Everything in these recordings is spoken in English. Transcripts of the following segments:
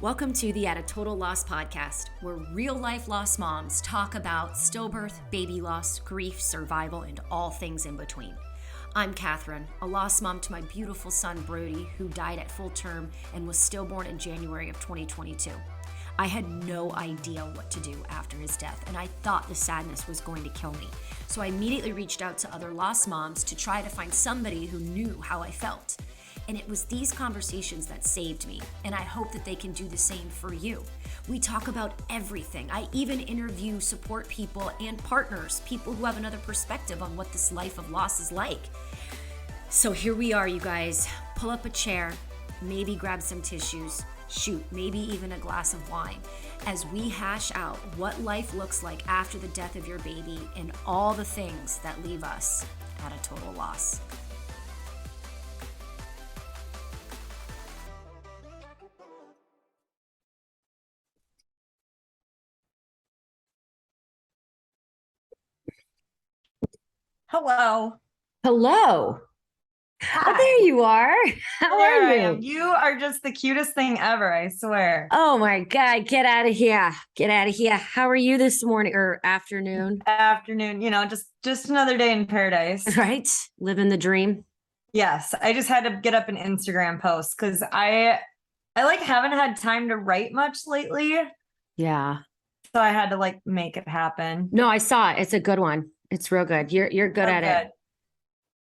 Welcome to the At a Total Loss podcast, where real-life lost moms talk about stillbirth, baby loss, grief, survival, and all things in between. I'm Catherine, a lost mom to my beautiful son Brody, who died at full term and was stillborn in January of 2022. I had no idea what to do after his death, and I thought the sadness was going to kill me. So I immediately reached out to other lost moms to try to find somebody who knew how I felt. And it was these conversations that saved me, and I hope that they can do the same for you. We talk about everything. I even interview support people and partners, people who have another perspective on what this life of loss is like. So here we are, you guys. Pull up a chair, maybe grab some tissues, shoot, maybe even a glass of wine, as we hash out what life looks like after the death of your baby and all the things that leave us at a total loss. Hello. Hello. Hi. Oh, there you are. How There are I you? am. You are just the cutest thing ever, I swear. Oh my God, get out of here. Get out of here. How are you this morning or afternoon? Afternoon, just another day in paradise. Right? Living the dream. Yes, I just had to get up an Instagram post because I haven't had time to write much lately. Yeah. So I had to make it happen. No, I saw it. It's a good one. It's real good. You're good at it.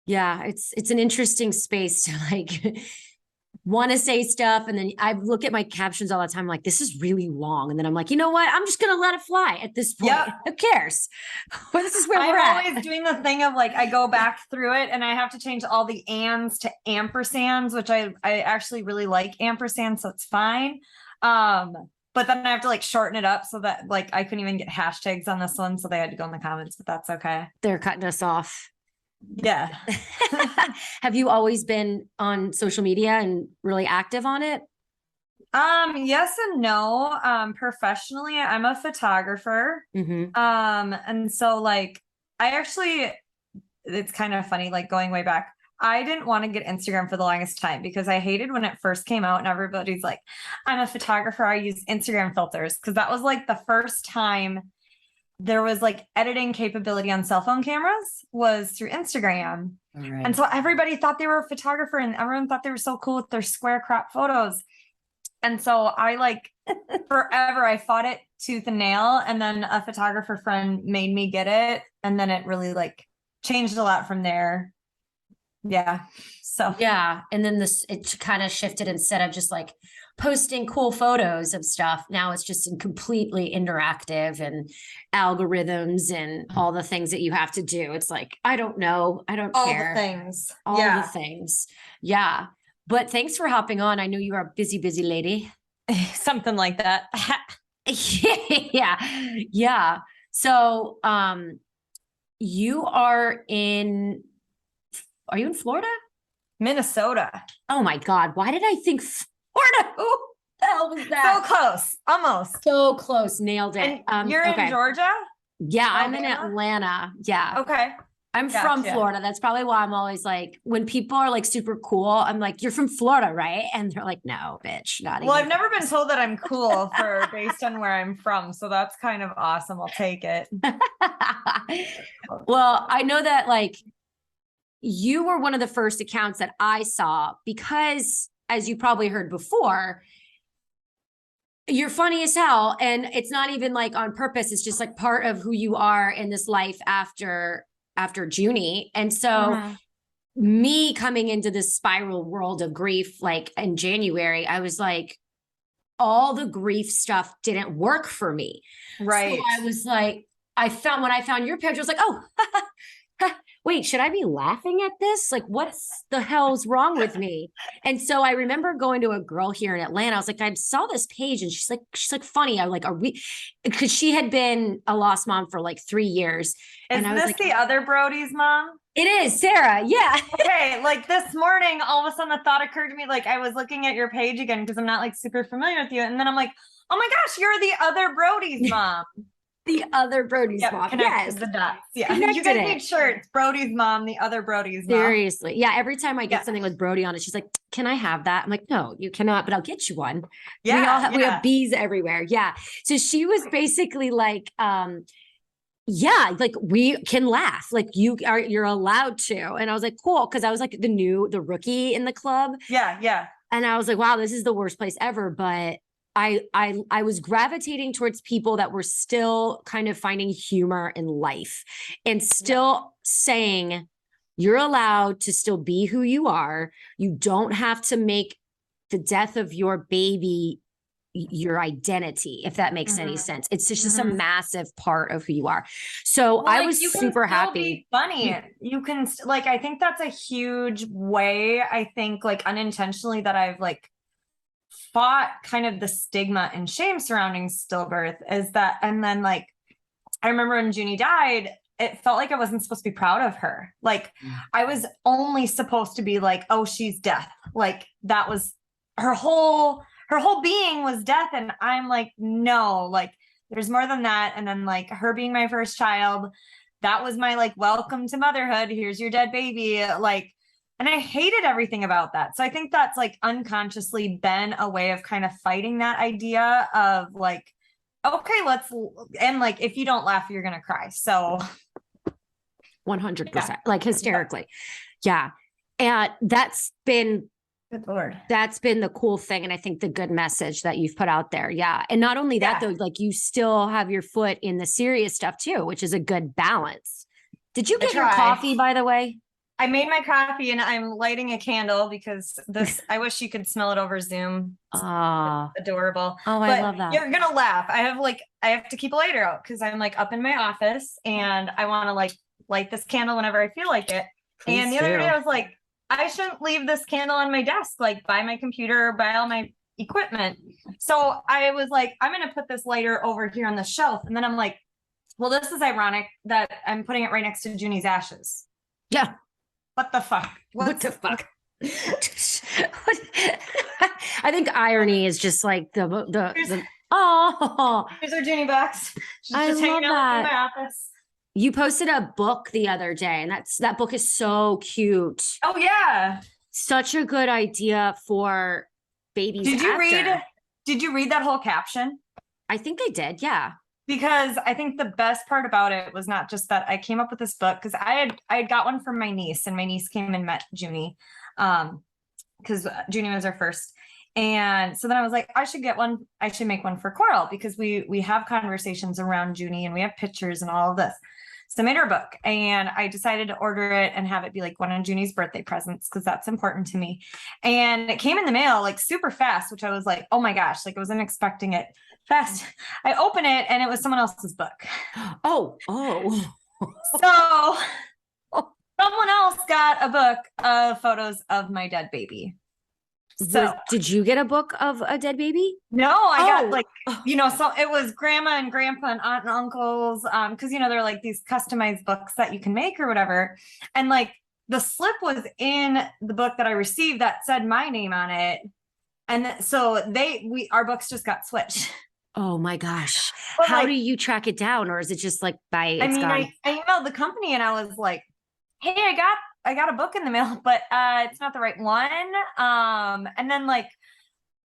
Yeah, it's an interesting space to want to say stuff. And then I look at my captions all the time, like, this is really long. And then I'm like, you know what? I'm just gonna let it fly at this point. Yep. Who cares? Well, this is where we're at. I'm always doing the thing of I go back through it and I have to change all the ands to ampersands, which I actually really like ampersands, so it's fine. But then I have to shorten it up so that I couldn't even get hashtags on this one. So they had to go in the comments, but that's okay. They're cutting us off. Yeah. Have you always been on social media and really active on it? Yes and no. Professionally, I'm a photographer. Mm-hmm. And so it's kind of funny, going way back. I didn't want to get Instagram for the longest time because I hated when it first came out and everybody's like, I'm a photographer, I use Instagram filters. Cause that was the first time there was editing capability on cell phone cameras was through Instagram. Right. And so everybody thought they were a photographer and everyone thought they were so cool with their square crop photos. And so I forever, I fought it tooth and nail. And then a photographer friend made me get it. And then it really changed a lot from there. Yeah. So yeah. And then it kind of shifted instead of just posting cool photos of stuff. Now it's just completely interactive and algorithms and all the things that you have to do. It's I don't know. I don't care. All the things. All the things. Yeah. But thanks for hopping on. I know you are a busy, busy lady. Something like that. Yeah. Yeah. So, are you in Florida? Minnesota. Oh my God. Why did I think Florida? Who the hell was that? So close. Almost. So close. Nailed it. And you're in Georgia? Yeah, I'm in Atlanta. Yeah. Okay. I'm from Florida. That's probably why I'm always when people are super cool, I'm you're from Florida, right? And they're like, no, bitch, not even. Well, I've never been told that I'm cool based on where I'm from. So that's kind of awesome. I'll take it. Well, I know that you were one of the first accounts that I saw because, as you probably heard before, you're funny as hell. And it's not even on purpose. It's just part of who you are in this life after Junie. And so me coming into this spiral world of grief, in January, I was all the grief stuff didn't work for me. Right. So I was when I found your page, I was oh, wait, should I be laughing at this? What the hell's wrong with me? And so I remember going to a girl here in Atlanta. I was I saw this page and she's funny. I are we, because she had been a lost mom for 3 years. Is and I was this the other Brody's mom? It is Sarah. Yeah. Okay. This morning, all of a sudden the thought occurred to me, I was looking at your page again, because I'm not super familiar with you. And then I'm oh my gosh, you're the other Brody's mom. The other Brody's mom. Connected Yes. the dots. Yeah. Connected You guys it. need shirts. Brody's mom, the other Brody's mom. Seriously. Yeah. Every time I get something with Brody on it, she's like, can I have that? I'm like, no, you cannot, but I'll get you one. Yeah. We have bees everywhere. Yeah. So she was basically like, yeah, like we can laugh. Like you're allowed to. And I was like, cool. Cause I was like the rookie in the club. Yeah. Yeah. And I was like, wow, this is the worst place ever. But I was gravitating towards people that were still kind of finding humor in life and still saying you're allowed to still be who you are. You don't have to make the death of your baby your identity, if that makes any sense. It's just a massive part of who you are. So I was super happy. Funny. You can like, I think that's a huge way, I think like unintentionally that I've like fought kind of the stigma and shame surrounding stillbirth is that, and then like, I remember when Junie died, it felt like I wasn't supposed to be proud of her. Like I was only supposed to be like, oh, she's death. Like that was her whole being was death. And I'm like, no, like there's more than that. And then like her being my first child, that was my like, welcome to motherhood. Here's your dead baby. Like, and I hated everything about that. So I think that's like unconsciously been a way of kind of fighting that idea of like, okay, and like, if you don't laugh, you're going to cry. So 100%, like hysterically. Yeah. And that's been, good Lord, that's been the cool thing. And I think the good message that you've put out there. Yeah. And not only that though, like you still have your foot in the serious stuff too, which is a good balance. Did you get your coffee, by the way? I made my coffee and I'm lighting a candle because I wish you could smell it over Zoom. Adorable. Oh, I love that. You're going to laugh. I have to keep a lighter out because I'm like up in my office and I want to like light this candle whenever I feel like it. Please and the other day I was like, I shouldn't leave this candle on my desk, like by my computer, by all my equipment. So I was like, I'm going to put this lighter over here on the shelf. And then I'm like, well, this is ironic that I'm putting it right next to Junie's ashes. Yeah. What the fuck? What the fuck? I think irony is just like here's our Junie box. She's just hanging out in my office. You posted a book the other day, and that book is so cute. Oh yeah, such a good idea for babies. Did you read that whole caption? I think I did. Yeah. Because I think the best part about it was not just that I came up with this book because I had got one from my niece and my niece came and met Junie because Junie was our first. And so then I was like, I should get one. I should make one for Coral because we have conversations around Junie and we have pictures and all of this. So I made her a book and I decided to order it and have it be like one of Junie's birthday presents because that's important to me. And it came in the mail like super fast, which I was like, oh my gosh, like I wasn't expecting it fast. I open it and it was someone else's book. Oh. So someone else got a book of photos of my dead baby. So did you get a book of a dead baby? No, I got like, so it was grandma and grandpa and aunt and uncles. Cause they're like these customized books that you can make or whatever. And like the slip was in the book that I received that said my name on it. And so our books just got switched. Oh my gosh. But how do you track it down? Or is it just like I emailed the company and I was like, hey, I got a book in the mail, but it's not the right one. And then like,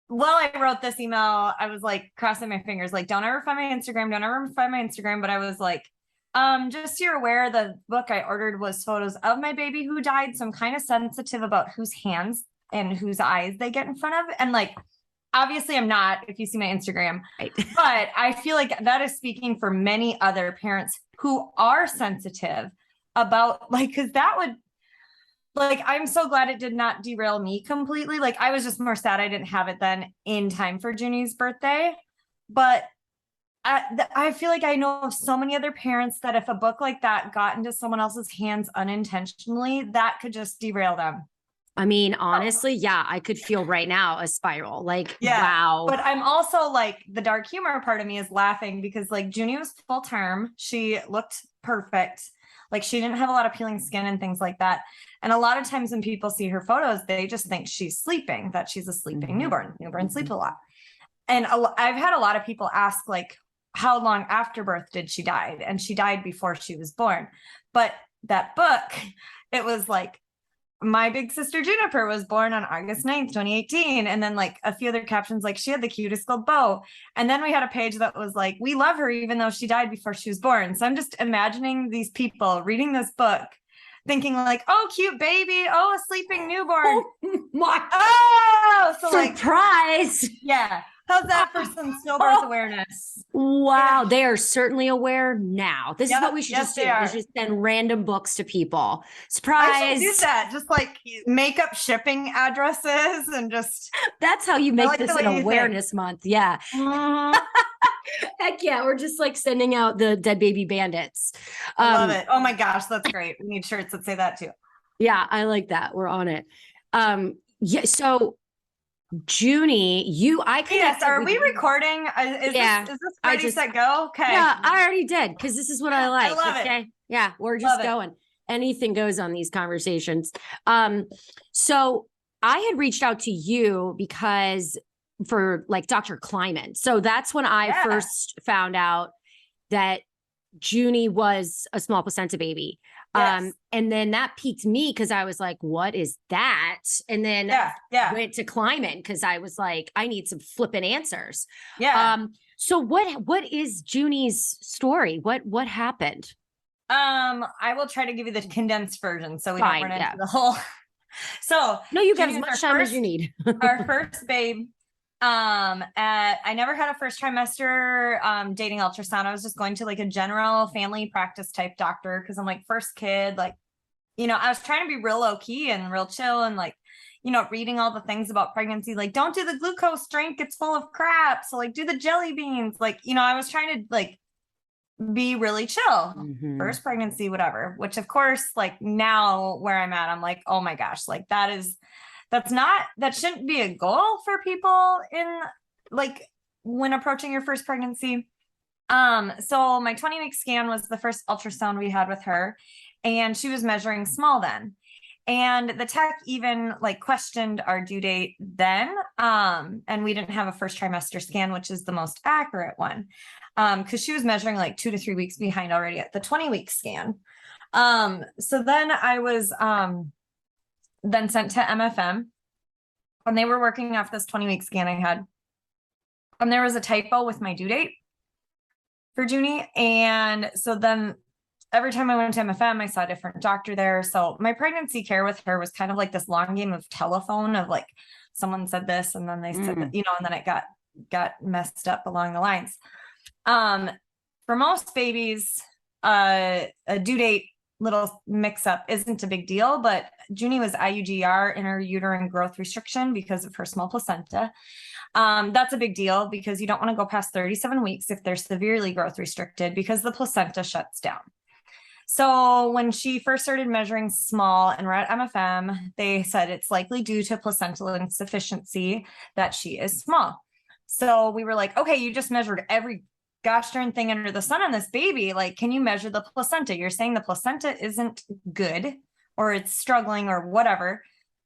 while I wrote this email, I was like crossing my fingers, like, don't ever find my Instagram. But I was like, just so you're aware, the book I ordered was photos of my baby who died. So I'm kind of sensitive about whose hands and whose eyes they get in front of. And like, obviously I'm not, if you see my Instagram, right. But I feel like that is speaking for many other parents who are sensitive about like, cause that would, like, I'm so glad it did not derail me completely. Like, I was just more sad I didn't have it then in time for Junie's birthday. But I feel like I know of so many other parents that if a book like that got into someone else's hands unintentionally, that could just derail them. I mean, honestly, yeah, I could feel right now a spiral. Like, yeah, wow. But I'm also like, the dark humor part of me is laughing because like Junie was full term. She looked perfect. Like she didn't have a lot of peeling skin and things like that. And a lot of times when people see her photos, they just think she's sleeping, that she's a sleeping newborn. Newborns sleep a lot. And I've had a lot of people ask like, how long after birth did she die? And she died before she was born. But that book, it was like, my big sister Juniper was born on August 9th, 2018. And then like a few other captions, like she had the cutest gold bow. And then we had a page that was like, we love her even though she died before she was born. So I'm just imagining these people reading this book, thinking like, oh, cute baby. Oh, a sleeping newborn. Oh my so surprise. Like, yeah. How's that for some stillbirth awareness? Wow, they are certainly aware now. This is what we should just do. We should just send random books to people. Surprise. I should do that. Just like make up shipping addresses and just. That's how you make this an awareness month. Yeah. Mm-hmm. Heck yeah. We're just like sending out the dead baby bandits. I love it. Oh my gosh, that's great. We need shirts that say that too. Yeah, I like that. We're on it. Yeah. So Junie, yes. Are we recording? Is this ready, set, go? Okay. Yeah, I already did because this is what I like. I love it. Yeah, we're just going. Anything goes on these conversations. So I had reached out to you because for like Dr. Kleiman. So that's when I first found out that Junie was a small placenta baby. Yes. And then that piqued me because I was like, what is that? And then went to Kleiman because I was like, I need some flippant answers. Yeah. So what is Junie's story? What happened? I will try to give you the condensed version so we don't run into the whole. So no, you got as much time as you need. Our first babe. I never had a first trimester dating ultrasound. I was just going to like a general family practice type doctor because I'm like first kid, like, you know, I was trying to be real low key and real chill and like, you know, reading all the things about pregnancy, like don't do the glucose drink, it's full of crap. So like do the jelly beans, like, you know, I was trying to like be really chill. First pregnancy, whatever, which of course, like now where I'm at, I'm like, oh my gosh, like that shouldn't be a goal for people in like when approaching your first pregnancy. So my 20-week scan was the first ultrasound we had with her and she was measuring small then. And the tech even like questioned our due date then. And we didn't have a first trimester scan, which is the most accurate one. Cause she was measuring like 2 to 3 weeks behind already at the 20-week scan. So then I was, then sent to MFM and they were working off this 20-week scan I had. And there was a typo with my due date for Junie. And so then every time I went to MFM, I saw a different doctor there. So my pregnancy care with her was kind of like this long game of telephone of like, someone said this and then they said that, you know, and then it got messed up along the lines. For most babies, a due date little mix up isn't a big deal, but Junie was IUGR, intrauterine growth restriction, because of her small placenta. That's a big deal because you don't want to go past 37 weeks if they're severely growth restricted because the placenta shuts down. So when she first started measuring small and we're at MFM, they said it's likely due to placental insufficiency that she is small. So we were like, okay, you just measured every gosh darn thing under the sun on this baby. Like, can you measure the placenta? You're saying the placenta isn't good or it's struggling or whatever.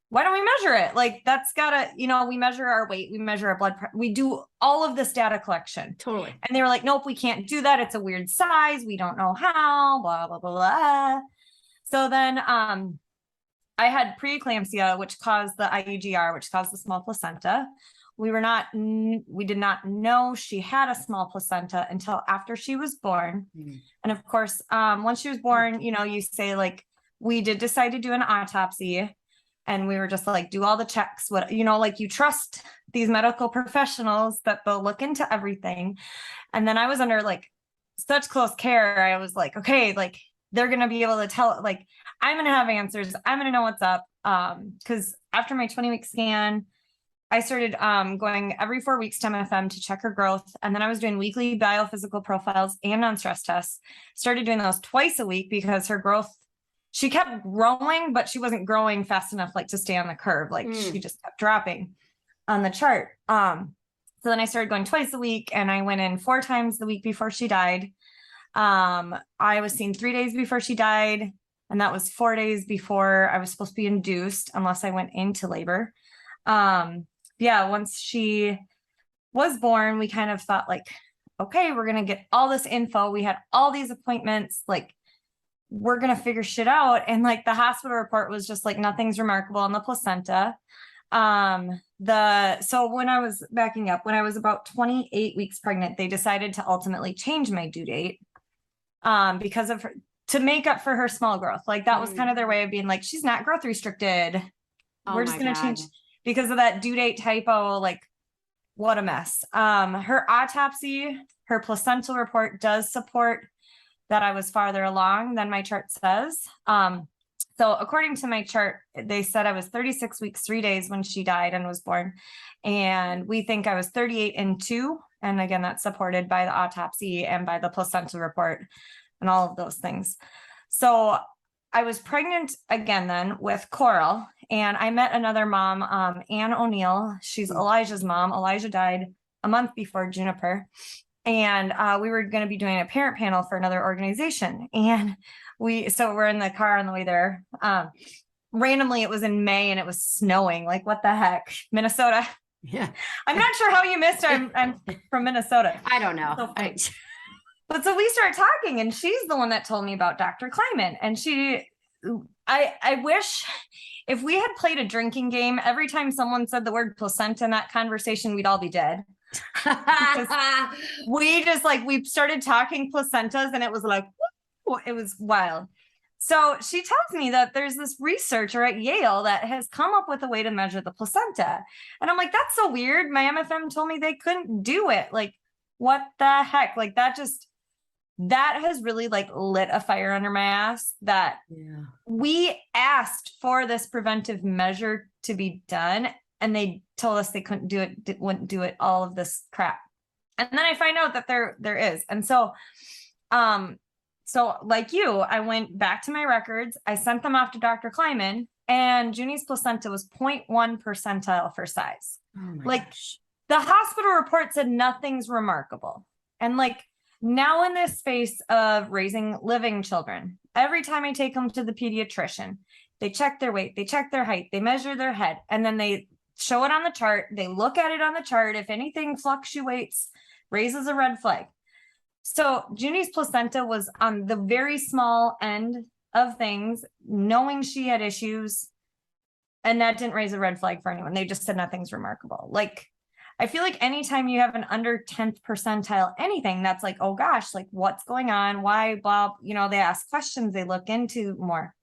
Why don't we measure it? Like that's gotta, you know, we measure our weight, we measure our blood pressure, we do all of this data collection. Totally. And they were like, nope, we can't do that. It's a weird size. We don't know how, blah, blah, blah, blah. So then I had preeclampsia, which caused the IUGR, which caused the small placenta. We did not know she had a small placenta until after she was born. And of course, once she was born, you know, you say like, we did decide to do an autopsy and we were just like, do all the checks, what, you know, like you trust these medical professionals that they'll look into everything. And then I was under like such close care. I was like, okay, like they're going to be able to tell, like, I'm going to have answers. I'm going to know what's up. Cause after my 20-week scan, I started going every 4 weeks to MFM to check her growth. And then I was doing weekly biophysical profiles and non-stress tests. Started doing those twice a week because her growth, she kept growing, but she wasn't growing fast enough like to stay on the curve. Like she just kept dropping on the chart. So then I started going twice a week and I went in 4 times the week before she died. I was seen 3 days before she died. And that was 4 days before I was supposed to be induced unless I went into labor. Yeah, once she was born, we kind of thought like, okay, we're going to get all this info. We had all these appointments, like, we're going to figure shit out. And like the hospital report was just like, nothing's remarkable on the placenta. So when I was backing up, when I was about 28 weeks pregnant, they decided to ultimately change my due date, because of her, to make up for her small growth. Like that was kind of their way of being like, she's not growth restricted. We're just going to change because of that due date typo. Like, what a mess. Her autopsy, her placental report does support that I was farther along than my chart says. So according to my chart, they said I was 36 weeks, 3 days when she died and was born. And we think I was 38 and 2. And again, that's supported by the autopsy and by the placental report and all of those things. So I was pregnant again then with Coral, and I met another mom, Ann O'Neill. She's Elijah's mom. Elijah died a month before Juniper. And we were going to be doing a parent panel for another organization. And so we're in the car on the way there. Randomly, it was in May and it was snowing. Like, what the heck? Minnesota. Yeah. I'm not sure how you missed her. I'm from Minnesota. I don't know. But so we started talking, and she's the one that told me about Dr. Kleiman. And I wish if we had played a drinking game, every time someone said the word placenta in that conversation, we'd all be dead. We started talking placentas, and it was like, woo, it was wild. So she tells me that there's this researcher at Yale that has come up with a way to measure the placenta. And I'm like, that's so weird. My MFM told me they couldn't do it. Like, what the heck? Like, that has really like lit a fire under my ass that we asked for this preventive measure to be done. And they told us they couldn't do it, wouldn't do it, all of this crap. And then I find out that there is. And so like you, I went back to my records. I sent them off to Dr. Kleiman, and Junie's placenta was 0.1 percentile for size. Oh my gosh. The hospital report said nothing's remarkable. And like now in this space of raising living children, every time I take them to the pediatrician, they check their weight, they check their height, they measure their head, and then they show it on the chart. They look at it on the chart. If anything fluctuates, raises a red flag. So Junie's placenta was on the very small end of things, knowing she had issues, and that didn't raise a red flag for anyone. They just said nothing's remarkable. Like, I feel like anytime you have an under 10th percentile, anything that's like, oh gosh, like what's going on? Why, blah, they ask questions, they look into more.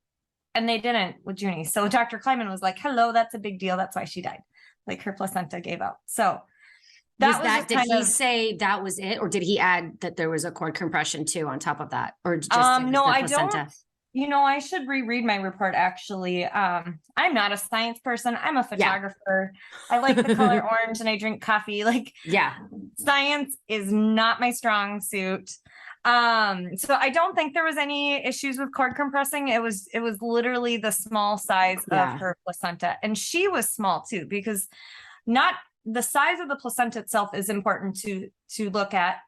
And they didn't with Junie. So Dr. Kleiman was like, hello, that's a big deal. That's why she died. Like her placenta gave out. So did he say that was it? Or did he add that there was a cord compression too on top of that? Or just no, I don't. I should reread my report actually. I'm not a science person. I'm a photographer. Yeah. I like the color orange and I drink coffee. Like, science is not my strong suit. So I don't think there was any issues with cord compressing. It was literally the small size of her placenta. And she was small too, because not the size of the placenta itself is important to look at,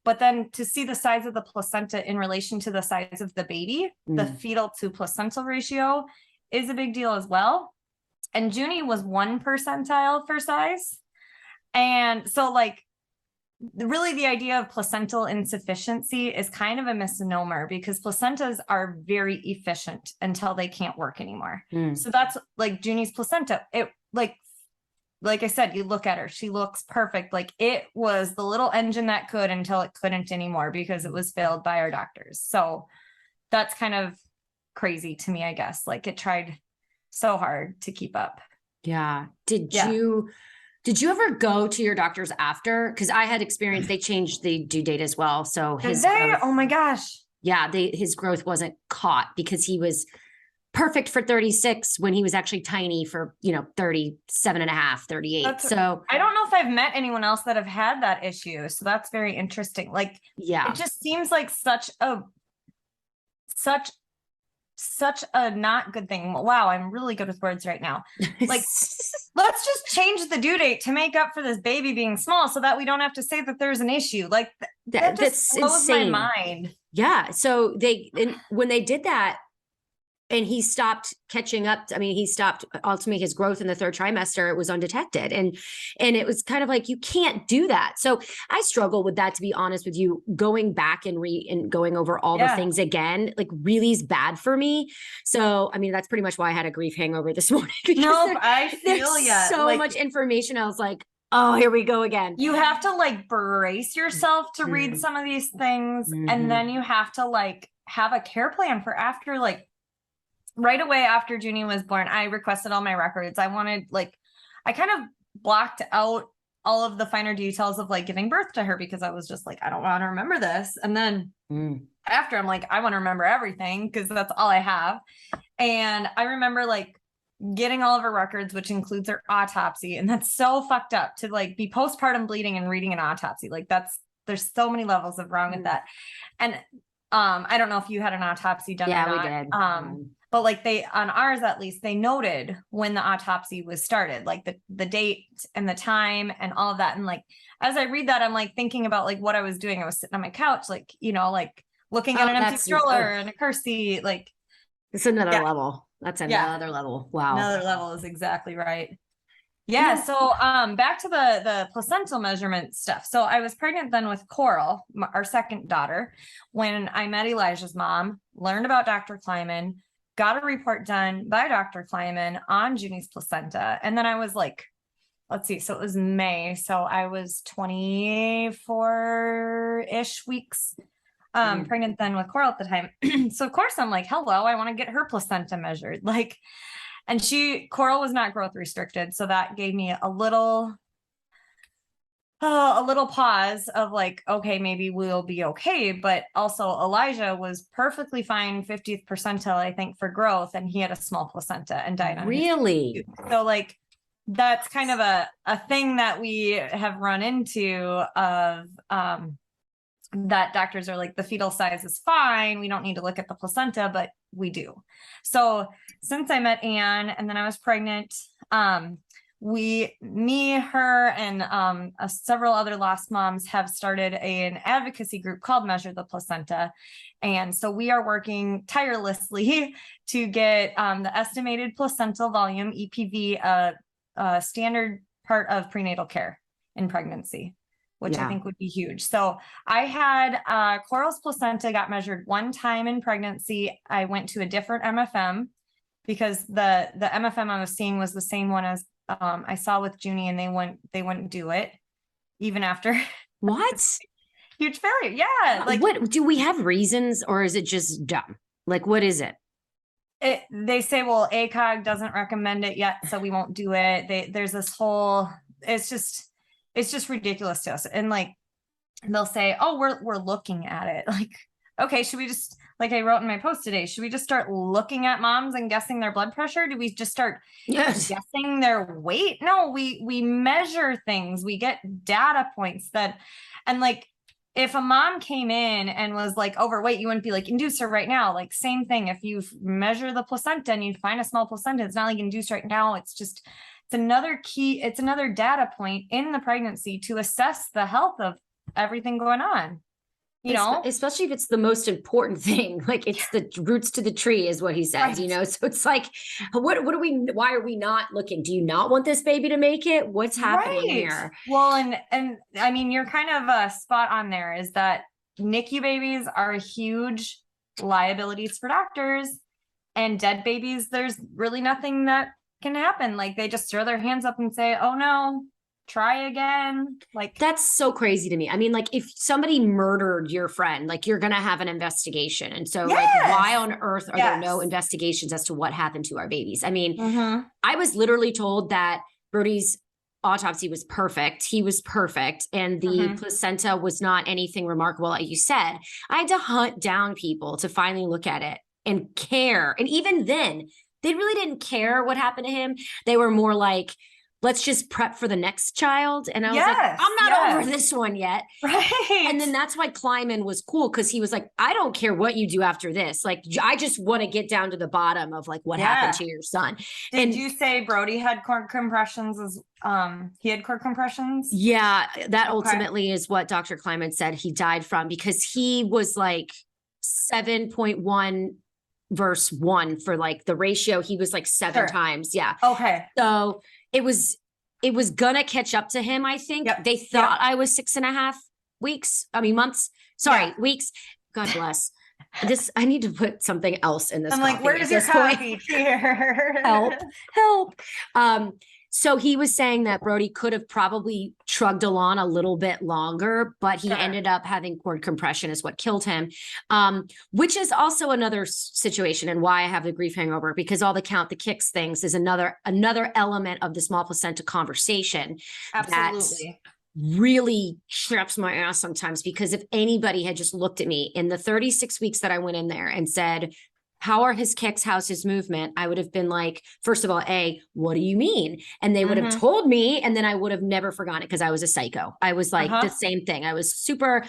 but then to see the size of the placenta in relation to the size of the baby, the fetal to placental ratio is a big deal as well. And Junie was 1 percentile for size. And so like, really the idea of placental insufficiency is kind of a misnomer, because placentas are very efficient until they can't work anymore. So that's like Junie's placenta. It like I said, you look at her, she looks perfect. Like it was the little engine that could until it couldn't anymore because it was failed by our doctors. So that's kind of crazy to me, I guess. Like it tried so hard to keep up. Yeah. Did you ever go to your doctors after? Because I had experience, they changed the due date as well. So his growth, oh my gosh. Yeah, his growth wasn't caught because he was perfect for 36 when he was actually tiny for 37 and a half, 38. So I don't know if I've met anyone else that have had that issue. So that's very interesting. Like, it just seems like such a not good thing. Wow, I'm really good with words right now. Like, let's just change the due date to make up for this baby being small so that we don't have to say that there's an issue. Like that just blows my mind. Yeah. So when they did that, and he stopped catching up. I mean, he stopped ultimately his growth in the third trimester. It was undetected. And it was kind of like, you can't do that. So I struggle with that, to be honest with you. Going back and going over all the things again, like, really is bad for me. So, I mean, that's pretty much why I had a grief hangover this morning. Nope, I feel there's so much information. I was like, oh, here we go again. You have to like brace yourself to read some of these things. And then you have to like have a care plan for after, like, right away after Junie was born. I requested all my records. I wanted, like, I kind of blocked out all of the finer details of like giving birth to her, because I was just like, I don't want to remember this. And then after, I'm like, I want to remember everything, because that's all I have. And I remember like getting all of her records, which includes her autopsy. And that's so fucked up to like be postpartum bleeding and reading an autopsy. Like, there's so many levels of wrong with that. And I don't know if you had an autopsy done or not. We did. But like, on ours, at least, they noted when the autopsy was started, like the date and the time and all of that. And like, as I read that, I'm like thinking about like what I was doing. I was sitting on my couch, like, you know, like looking at an empty stroller and a car seat. Like, it's another level. That's another level. Wow. Another level is exactly right. Yeah. So back to the placental measurement stuff. So I was pregnant then with Coral, our second daughter, when I met Elijah's mom, learned about Dr. Kleiman, got a report done by Dr. Kleiman on Junie's placenta. And then I was like, let's see, so it was May. So I was 24-ish weeks pregnant then with Coral at the time. So of course I'm like, hello, I want to get her placenta measured. Like, and Coral was not growth restricted. So that gave me a little pause of like, okay, maybe we'll be okay. But also Elijah was perfectly fine, 50th percentile, I think, for growth. And he had a small placenta and died on really. So like, that's kind of a thing that we have run into of, that doctors are like, the fetal size is fine, we don't need to look at the placenta, but we do. So since I met Anne and then I was pregnant, her and several other lost moms have started an advocacy group called Measure the Placenta. And so we are working tirelessly to get the estimated placental volume, EPV, a standard part of prenatal care in pregnancy, which I think would be huge. So I had Coral's placenta got measured one time in pregnancy. I went to a different MFM because the MFM I was seeing was the same one as I saw with Junie, and they wouldn't do it even after. What? Huge failure. Yeah. Like, what do we have reasons, or is it just dumb? Like, what is it? They say, well, ACOG doesn't recommend it yet, so we won't do it. There's this whole, it's just ridiculous to us. And like, they'll say, oh, we're looking at it. Like, okay, should we just, like I wrote in my post today, should we just start looking at moms and guessing their blood pressure? Do we just start guessing their weight? No, we measure things. We get data points and like, if a mom came in and was like overweight, you wouldn't be like, induce her right now. Like, same thing. If you measure the placenta and you find a small placenta, it's not like induce right now. It's another data point in the pregnancy to assess the health of everything going on. You know, especially if it's the most important thing, like it's the roots to the tree is what he says, right. You know? So it's like, why are we not looking? Do you not want this baby to make it? What's happening here? Well, and I mean, you're kind of spot on there, is that NICU babies are huge liabilities for doctors, and dead babies, there's really nothing that can happen. Like, they just throw their hands up and say, oh no, try again. Like, that's so crazy to me. I mean, like, if somebody murdered your friend, like, you're gonna have an investigation. And so like, why on earth are there no investigations as to what happened to our babies? I mean, I was literally told that Brody's autopsy was perfect. He was perfect. And the placenta was not anything remarkable. Like you said, I had to hunt down people to finally look at it and care. And even then, they really didn't care what happened to him. They were more like, let's just prep for the next child. And I was like, I'm not over this one yet. Right. And then that's why Kleiman was cool, because he was like, I don't care what you do after this. Like, I just want to get down to the bottom of like what happened to your son. Did you say Brody had cord compressions he had cord compressions? Yeah, that ultimately is what Dr. Kleiman said he died from, because he was like 7.1 versus 1 for like the ratio. He was like 7 Sure. times. Yeah. Okay. So it was gonna catch up to him. I think Yep. they thought I was 6.5 months. Sorry, weeks. God bless. I need to put something else in this. I'm coffee like, where's at your this point. coffee? Here. Help. So he was saying that Brody could have probably trugged along a little bit longer, but he ended up having cord compression is what killed him. Which is also another situation and why I have the grief hangover, because all the count the kicks things is another element of the small placenta conversation. Absolutely. That really traps my ass sometimes, because if anybody had just looked at me in the 36 weeks that I went in there and said, how are his kicks? How's his movement? I would have been like, first of all, what do you mean? And they would have told me, and then I would have never forgotten it because I was a psycho. I was like the same thing. I was super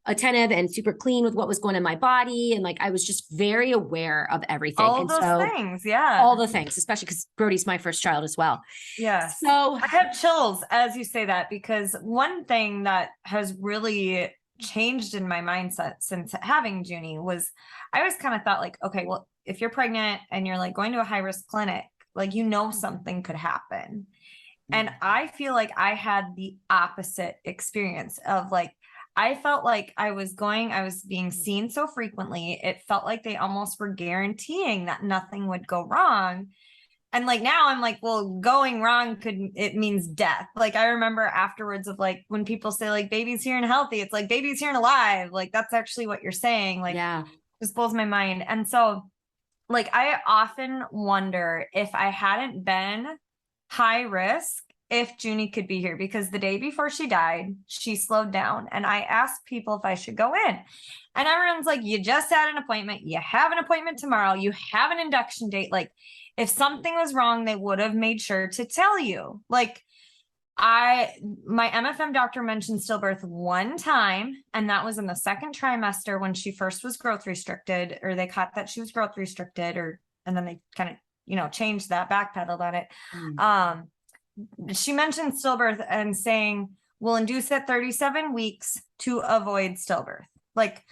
attentive and super clean with what was going in my body. And like, I was just very aware of everything. All those things. Yeah. All the things, especially because Brody's my first child as well. Yeah. So I have chills as you say that, because one thing that has really changed in my mindset since having Junie was I always kind of thought like, okay, well, if you're pregnant and you're like going to a high risk clinic, like, something could happen. And I feel like I had the opposite experience of like, I felt like I was being seen so frequently. It felt like they almost were guaranteeing that nothing would go wrong. And like, now I'm like, well, going wrong it means death. Like, I remember afterwards of like, when people say like, baby's here and healthy, it's like, baby's here and alive. Like, that's actually what you're saying. Like, just blows my mind. And so like, I often wonder if I hadn't been high risk, if Junie could be here, because the day before she died, she slowed down and I asked people if I should go in, and everyone's like, you just had an appointment. You have an appointment tomorrow. You have an induction date. Like, if something was wrong, they would have made sure to tell you. Like, my MFM doctor mentioned stillbirth one time, and that was in the second trimester when she first was growth restricted, or they caught that she was growth restricted, and then they kind of, changed that, backpedaled on it. She mentioned stillbirth and saying, we'll induce at 37 weeks to avoid stillbirth. Like,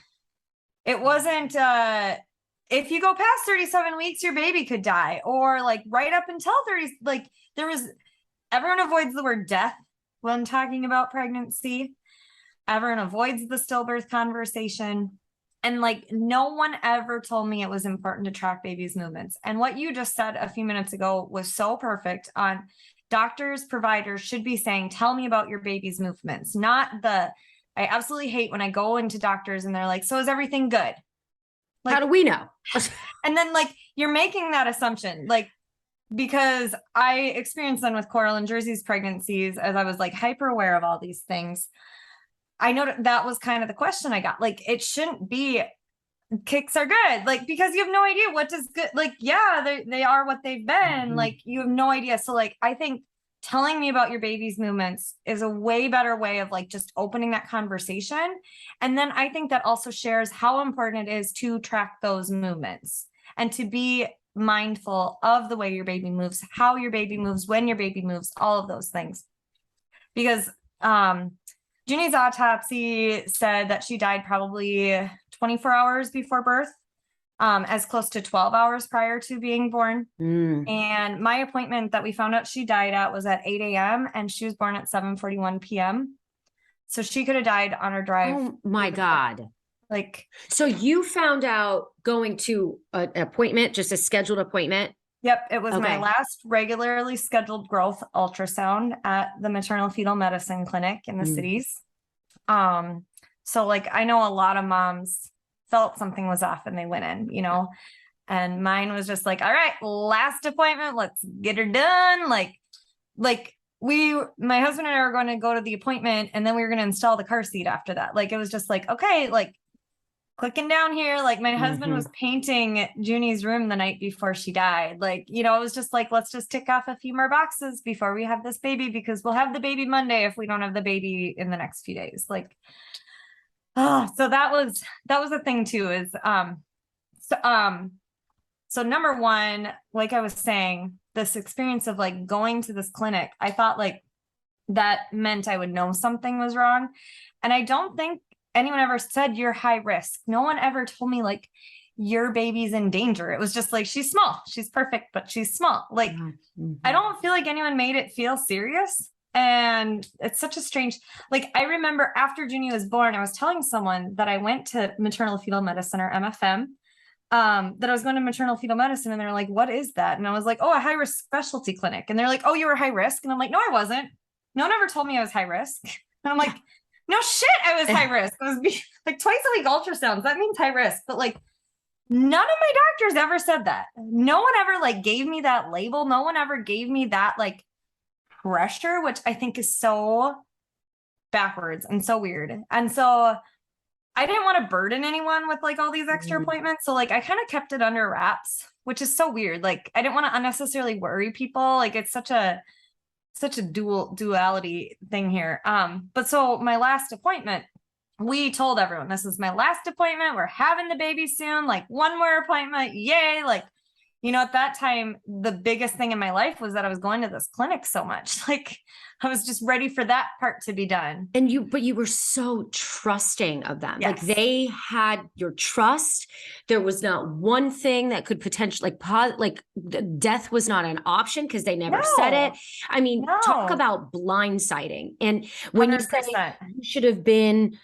it wasn't, if you go past 37 weeks, your baby could die, or like right up until 30, like everyone avoids the word death when talking about pregnancy. Everyone avoids the stillbirth conversation. And like, no one ever told me it was important to track baby's movements. And what you just said a few minutes ago was so perfect on doctors, providers should be saying, tell me about your baby's movements, I absolutely hate when I go into doctors and they're like, so is everything good? Like, how do we know? And then like, you're making that assumption, like, because I experienced them with Coral and Jersey's pregnancies, as I was like hyper aware of all these things. I know that was kind of the question I got. Like, it shouldn't be kicks are good, like, because you have no idea what does good, like, they are what they've been. Like, you have no idea. So like, I think telling me about your baby's movements is a way better way of like just opening that conversation. And then I think that also shares how important it is to track those movements and to be mindful of the way your baby moves, how your baby moves, when your baby moves, all of those things. Because Junie's autopsy said that she died probably 24 hours before birth, as close to 12 hours prior to being born. And my appointment that we found out she died at was at 8 a.m. and she was born at 7:41 p.m. So she could have died on her drive. Oh my God. Like, so you found out going to an appointment, just a scheduled appointment? Yep. It was my last regularly scheduled growth ultrasound at the maternal fetal medicine clinic in the cities. So like, I know a lot of moms felt something was off and they went in, and mine was just like, all right, last appointment, let's get her done. Like my husband and I were going to go to the appointment, and then we were going to install the car seat after that. Like, it was just like, okay, like clicking down here. Like, my husband was painting Junie's room the night before she died. Like, it was just like, let's just tick off a few more boxes before we have this baby, because we'll have the baby Monday if we don't have the baby in the next few days. Like, so that was the thing too, is, so number one, like I was saying, this experience of like going to this clinic, I thought like that meant I would know something was wrong. And I don't think anyone ever said you're high risk. No one ever told me like, your baby's in danger. It was just like, she's small, she's perfect, but she's small. Like, I don't feel like anyone made it feel serious. And it's such a strange, like, I remember after Junie was born, I was telling someone that I went to maternal fetal medicine, or MFM, that I was going to maternal fetal medicine. And they're like, what is that? And I was like, oh, a high risk specialty clinic. And they're like, oh, you were high risk. And I'm like, no, I wasn't. No one ever told me I was high risk. And I'm like, no shit, I was high risk. It was like twice a week ultrasounds. That means high risk. But like, none of my doctors ever said that. No one ever like gave me that label. No one ever gave me that like pressure, which I think is so backwards and so weird. And so I didn't want to burden anyone with like all these extra appointments. So like I kind of kept it under wraps, which is so weird. Like I didn't want to unnecessarily worry people. Like it's such a duality thing here. But so my last appointment, we told everyone, this is my last appointment. We're having the baby soon. Like one more appointment. Yay. Like, you know, at that time, the biggest thing in my life was that I was going to this clinic so much. Like I was just ready for that part to be done. And but you were so trusting of them. Yes. Like they had your trust. There was not one thing that could potentially like death was not an option because they never said it. I mean, talk about blindsiding. And when 100%. you say you should have been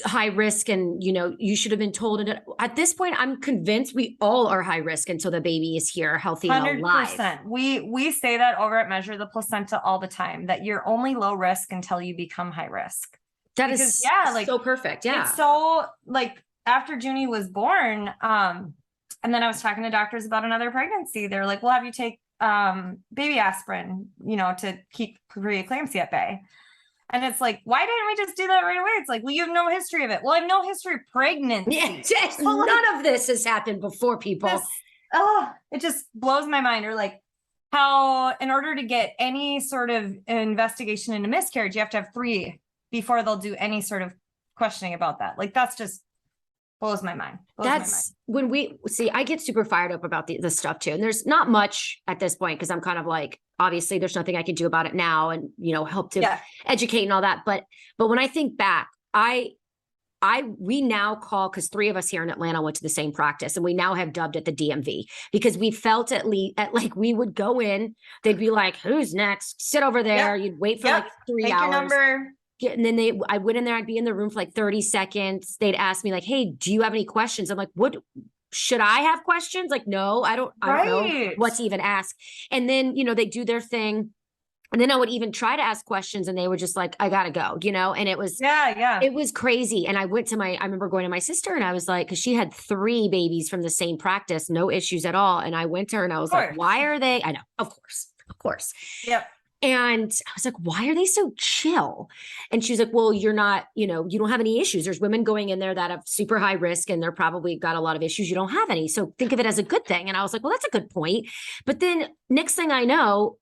high risk and, you know, you should have been told it at this point, I'm convinced we all are high risk until the baby is here healthy and alive. 100%. We say that over at Measure the Placenta all the time, that you're only low risk until you become high risk. That is like so perfect. Yeah. It's so like after Junie was born, and then I was talking to doctors about another pregnancy. They're like, we'll have you take baby aspirin, you know, to keep preeclampsia at bay. And it's like, why didn't we just do that right away? It's like, well, you have no history of it. Well, I have no history of pregnancy. Yeah, none of this has happened before, people. It just blows my mind. Or like how in order to get any sort of investigation into miscarriage, you have to have 3 before they'll do any sort of questioning about that. Like that's just blows my mind. When we see, I get super fired up about the stuff too. And there's not much at this point because I'm kind of like, obviously there's nothing I can do about it now and, you know, help to educate and all that. But when I think back, we now call, because 3 of us here in Atlanta went to the same practice and we now have dubbed it the DMV because we felt at like we would go in, they'd be like, who's next? Sit over there. You'd wait for like 3 Take hours. Your number. And then I went in there, I'd be in the room for like 30 seconds. They'd ask me like, hey, do you have any questions? I'm like, what? Should I have questions? Like, no, I don't know what to even ask. And then, you know, they do their thing. And then I would even try to ask questions and they were just like, I gotta go, you know? And it was, it was crazy. And I remember going to my sister and I was like, cause she had 3 babies from the same practice, no issues at all. And I went to her and I was like, why are they? I know, of course. Yep. And I was like, why are they so chill? And she's like, well, you're not, you know, you don't have any issues. There's women going in there that have super high risk and they're probably got a lot of issues. You don't have any. So think of it as a good thing. And I was like, well, that's a good point. But then next thing I know,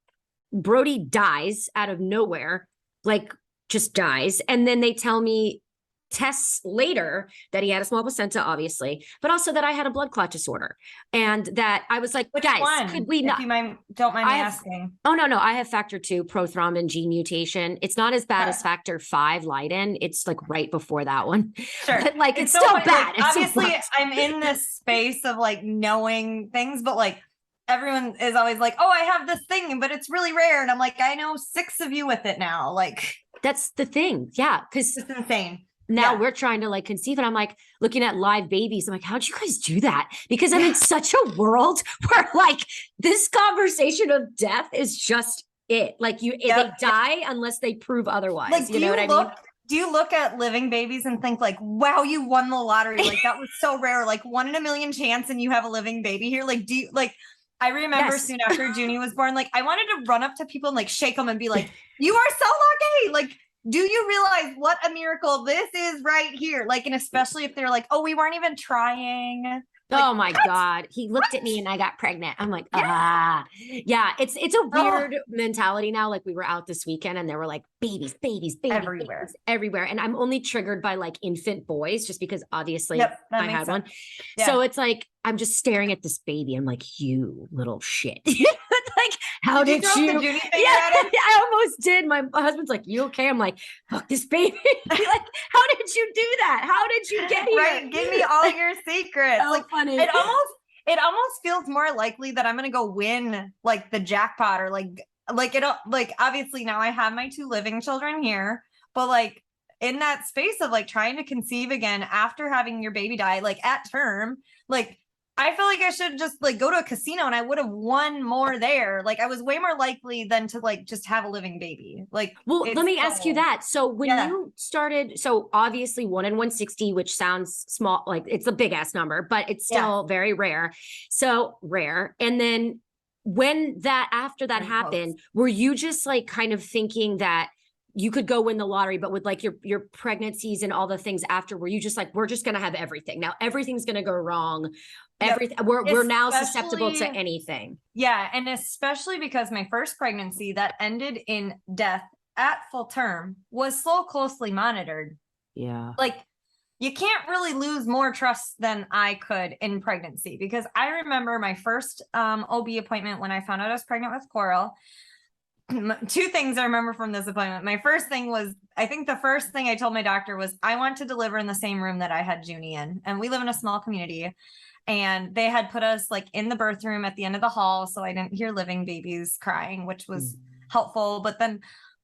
Brody dies out of nowhere, like just dies. And then they tell me tests later that he had a small placenta, obviously, but also that I had a blood clot disorder. And that I was like, guys, could we not? If you don't mind me asking. Oh, no. I have factor 2 prothrombin gene mutation. It's not as bad as factor 5 Leiden. It's like right before that one. Sure. But like, it's still bad. Like, obviously, I'm in this space of like knowing things, but like everyone is always like, oh, I have this thing, but it's really rare. And I'm like, I know 6 of you with it now. Like, that's the thing. Yeah. Cause it's insane. Now we're trying to like conceive and I'm like looking at live babies. I'm like, how'd you guys do that? Because I'm in such a world where like this conversation of death is just it. Like they die unless they prove otherwise. Like, you know what I mean? Do you look at living babies and think like, wow, you won the lottery. Like that was so rare, like 1 in a million chance and you have a living baby here. Like, do you like, I remember soon after Junie was born, like I wanted to run up to people and like shake them and be like, you are so lucky. Like, do you realize what a miracle this is right here? Like, and especially if they're like, oh, we weren't even trying. Like, oh my God. He looked at me and I got pregnant. I'm like, yeah, it's a weird mentality now. Like we were out this weekend and there were like babies everywhere. And I'm only triggered by like infant boys just because obviously I had one. Yeah. So it's like, I'm just staring at this baby. I'm like, you little shit. Like, how Did did you you? throw the Junie thing Yeah, at him? I almost did. My husband's like, you okay? I'm like, fuck this baby. Like, how did you do that? How did you get here? Right. Give me all your secrets. So Like funny. it almost feels more likely that I'm gonna go win like the jackpot or like it like obviously now I have my 2 living children here, but like in that space of like trying to conceive again after having your baby die, like at term, like I feel like I should just like go to a casino and I would have won more there. Like I was way more likely than to like just have a living baby. Like, well, let me ask you that. So when you started, so obviously 1 in 160, which sounds small, like it's a big ass number, but it's still very rare. So rare. And then when that, after that happened, were you just like kind of thinking that you could go win the lottery, but with like your pregnancies and all the things after, were you just like, we're just going to have everything. Now everything's going to go wrong. Everything. We're now susceptible to anything. Yeah. And especially because my first pregnancy that ended in death at full term was so closely monitored. Yeah. Like you can't really lose more trust than I could in pregnancy, because I remember my first OB appointment when I found out I was pregnant with Coral. 2 things I remember from this appointment. My first thing was, I think the first thing I told my doctor was, I want to deliver in the same room that I had Junie in. And we live in a small community. And they had put us like in the birth room at the end of the hall. So I didn't hear living babies crying, which was helpful. But then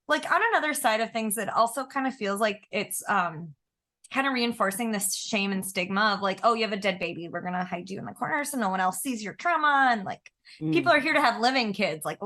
like on another side of things, it also kind of feels like it's kind of reinforcing this shame and stigma of like, oh, you have a dead baby, we're going to hide you in the corner so no one else sees your trauma. And like people are here to have living kids. Like,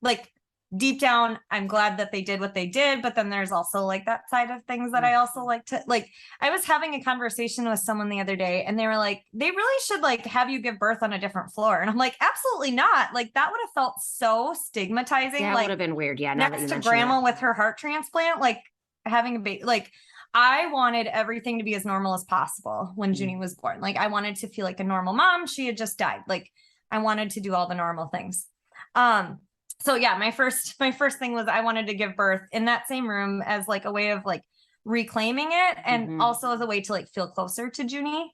like deep down, I'm glad that they did what they did. But then there's also like that side of things that I also like to like. I was having a conversation with someone the other day and they were like, they really should like have you give birth on a different floor. And I'm like, absolutely not. Like that would have felt so stigmatizing. Yeah, like would have been weird. Yeah. Next to grandma with her heart transplant, like having a baby, like I wanted everything to be as normal as possible when Junie was born. Like I wanted to feel like a normal mom. She had just died. Like I wanted to do all the normal things. So yeah, my first thing was I wanted to give birth in that same room as like a way of like reclaiming it and also as a way to like feel closer to Junie.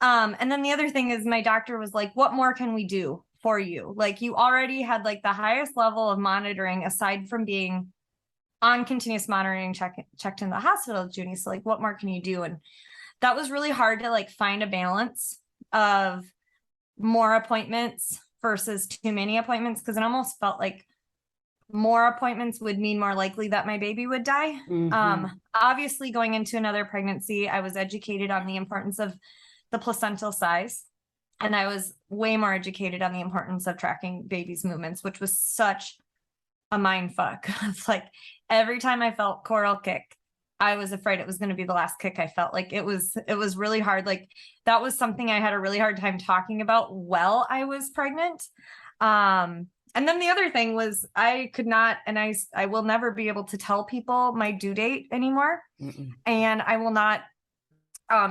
And then the other thing is my doctor was like, what more can we do for you? Like you already had like the highest level of monitoring aside from being on continuous monitoring, checked in the hospital with Junie. So like, what more can you do? And that was really hard to like find a balance of more appointments versus too many appointments, because it almost felt like more appointments would mean more likely that my baby would die. Obviously going into another pregnancy, I was educated on the importance of the placental size. And I was way more educated on the importance of tracking baby's movements, which was such a mind fuck. It's like every time I felt Coral kick, I was afraid it was going to be the last kick I felt. Like it was really hard. Like that was something I had a really hard time talking about while I was pregnant. And then the other thing was I could not, and I will never be able to tell people my due date anymore. And I will not,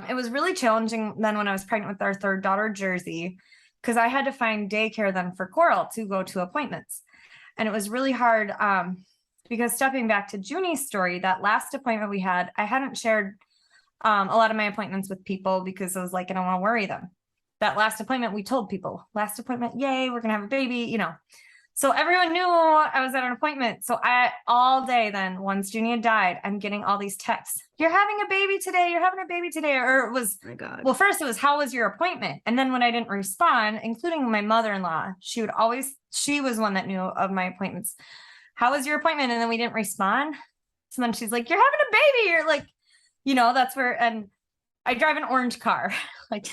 it was really challenging then when I was pregnant with our 3rd daughter, Jersey, because I had to find daycare then for Coral to go to appointments. And it was really hard, because stepping back to Junie's story, that last appointment we had, I hadn't shared a lot of my appointments with people because I was like, I don't want to worry them. That last appointment, we told people, last appointment, yay, we're going to have a baby, So everyone knew I was at an appointment. So all day then, once Junie had died, I'm getting all these texts. You're having a baby today. You're having a baby today. Or it was, oh my God. Well, first it was, how was your appointment? And then when I didn't respond, including my mother-in-law, she was one that knew of my appointments. How was your appointment? And then we didn't respond. So then she's like, you're having a baby. You're like, that's where, and I drive an orange car, like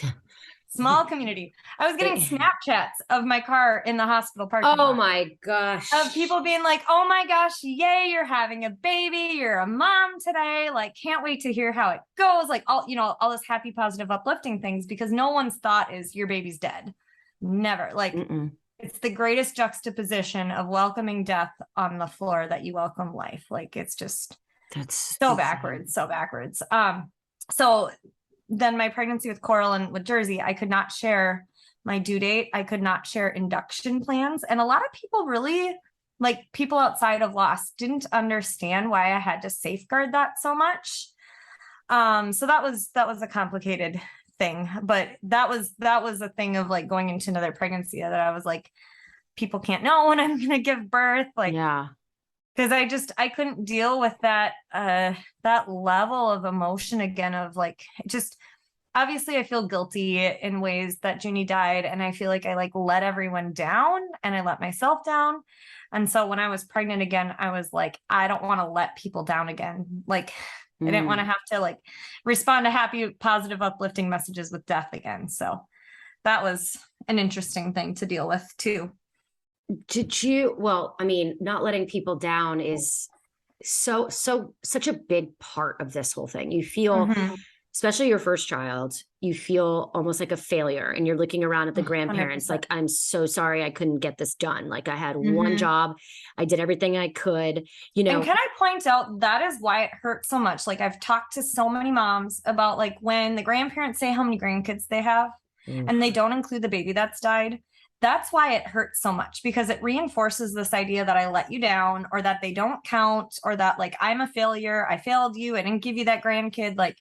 small community. I was getting Snapchats of my car in the hospital parking lot. Oh my gosh. Of people being like, oh my gosh, yay, you're having a baby. You're a mom today. Like, can't wait to hear how it goes. Like all this happy, positive, uplifting things, because no one's thought is your baby's dead. Never. Like it's the greatest juxtaposition of welcoming death on the floor that you welcome life. Like it's just, that's so backwards. So then my pregnancy with Coral and with Jersey, I could not share my due date. I could not share induction plans. And a lot of people really, like people outside of loss, didn't understand why I had to safeguard that so much. So that was a complicated thing, but that was a thing of like going into another pregnancy that I was like, people can't know when I'm going to give birth. Like, Yeah. because I couldn't deal with that, that level of emotion again of like, just, obviously I feel guilty in ways that Junie died. And I feel like I like let everyone down and I let myself down. And so when I was pregnant again, I was like, I don't want to let people down again. Like, I didn't want to have to like respond to happy, positive, uplifting messages with death again. So that was an interesting thing to deal with too. Well, I mean, not letting people down is such a big part of this whole thing. You feel, especially your first child, you feel almost like a failure and you're looking around at the grandparents 100%. like, I'm so sorry I couldn't get this done. Like I had one job, I did everything I could, you know. And can I point out that is why it hurts so much? Like I've talked to so many moms about like when the grandparents say how many grandkids they have and they don't include the baby that's died. That's why it hurts so much, because it reinforces this idea that I let you down or that they don't count or that like I'm a failure. I failed you. I didn't give you that grandkid. Like,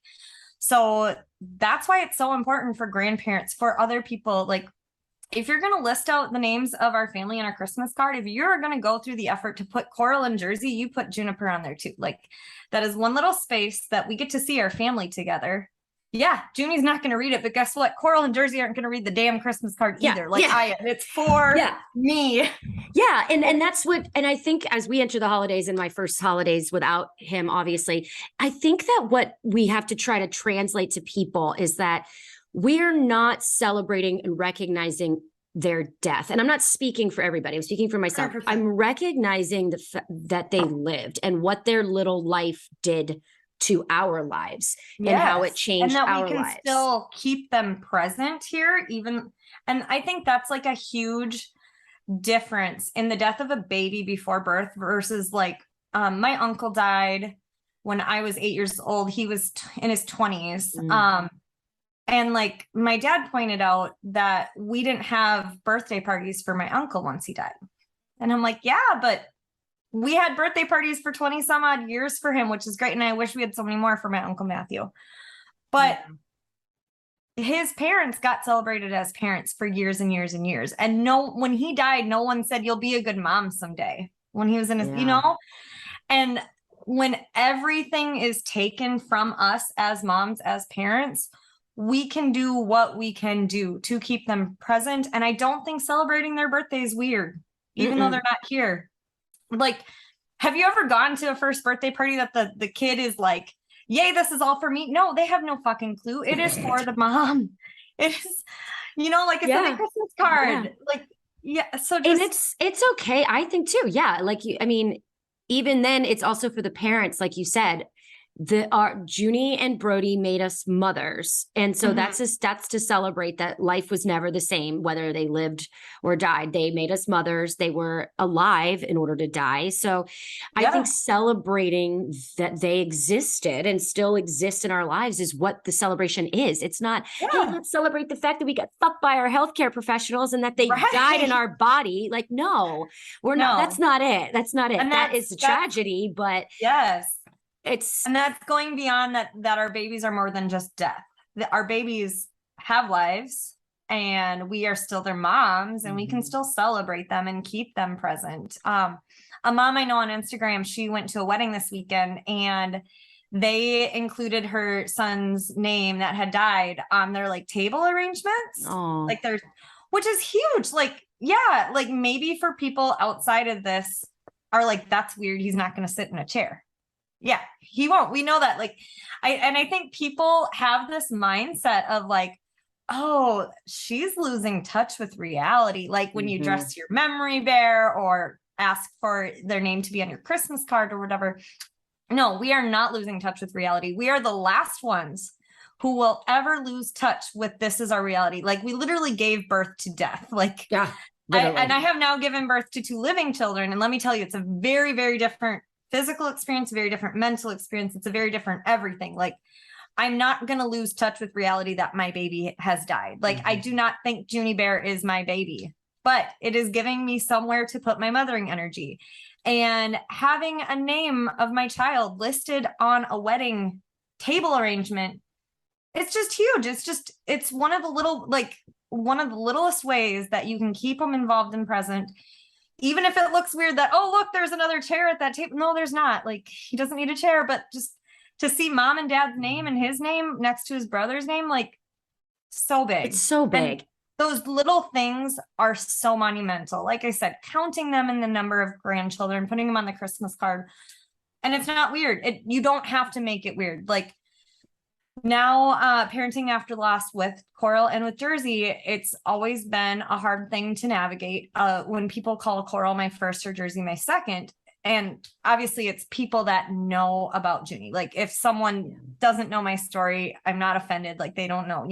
so that's why it's so important for grandparents, for other people. Like if you're going to list out the names of our family on our Christmas card, if you're going to go through the effort to put Coral and Jersey, you put Juniper on there too. Like that is one little space that we get to see our family together. Yeah, Junie's not going to read it, but guess what? Coral and Jersey aren't going to read the damn Christmas card either. Like I am. It's for me. Yeah. And that's what, and I think as we enter the holidays, and my first holidays without him, obviously, I think that what we have to try to translate to people is that we're not celebrating and recognizing their death. And I'm not speaking for everybody. I'm speaking for myself. 100%. I'm recognizing that they lived and what their little life did to our lives and how it changed and that our we can lives. Still keep them present here, even. And I think that's like a huge difference in the death of a baby before birth versus like, my uncle died when I was 8 years old. He was in his 20s. And like my dad pointed out that we didn't have birthday parties for my uncle once he died. And I'm like, yeah, but we had birthday parties for 20 some odd years for him, which is great. And I wish we had so many more for my Uncle Matthew. But his parents got celebrated as parents for years and years and years. And when he died, no one said, you'll be a good mom someday, when he was in his, you know, and when everything is taken from us as moms, as parents, we can do what we can do to keep them present. And I don't think celebrating their birthday is weird, even though they're not here. Like, have you ever gone to a first birthday party that the kid is like, yay, this is all for me? No, they have no fucking clue. It is for the mom. It is, you know, like it's in a Christmas card. Like, so just, and it's okay. I think too. Yeah. Like I mean, even then it's also for the parents, like you said. Junie and Brody made us mothers. And so that's to celebrate that life was never the same, whether they lived or died. They made us mothers. They were alive in order to die. So I think celebrating that they existed and still exist in our lives is what the celebration is. It's not, hey, let's celebrate the fact that we got fucked by our healthcare professionals and that they died in our body. Like, no, we're not, that's not it. That's not it. And that is a tragedy, but and that's going beyond that our babies are more than just death. Our babies have lives and we are still their moms and we can still celebrate them and keep them present. A mom I know on Instagram, she went to a wedding this weekend and they included her son's name that had died on their like table arrangements. Like there's, which is huge. Like, yeah, like maybe for people outside of this are like, that's weird. He's not going to sit in a chair. Yeah, he won't. We know that. Like, I think people have this mindset of like, oh, she's losing touch with reality. Like when you dress your memory bear or ask for their name to be on your Christmas card or whatever. No, we are not losing touch with reality. We are the last ones who will ever lose touch with this is our reality. Like we literally gave birth to death. Like, I have now given birth to 2 living children. And let me tell you, it's a very, very different physical experience, very different mental experience. It's a very different everything. Like I'm not going to lose touch with reality that my baby has died. Like I do not think Juniper is my baby, but it is giving me somewhere to put my mothering energy. And having a name of my child listed on a wedding table arrangement, it's just huge. It's one of the little, like one of the littlest ways that you can keep them involved and present. Even if it looks weird that, oh, look, there's another chair at that table. No, there's not. Like, he doesn't need a chair, but just to see mom and dad's name and his name next to his brother's name, like, so big. It's so big. And those little things are so monumental. Like I said, counting them in the number of grandchildren, putting them on the Christmas card. And it's not weird. You don't have to make it weird. Like, now, parenting after loss with Coral and with Jersey, it's always been a hard thing to navigate. When people call Coral my first or Jersey my second, and obviously it's people that know about Junie. Like, if someone doesn't know my story, I'm not offended. Like, they don't know,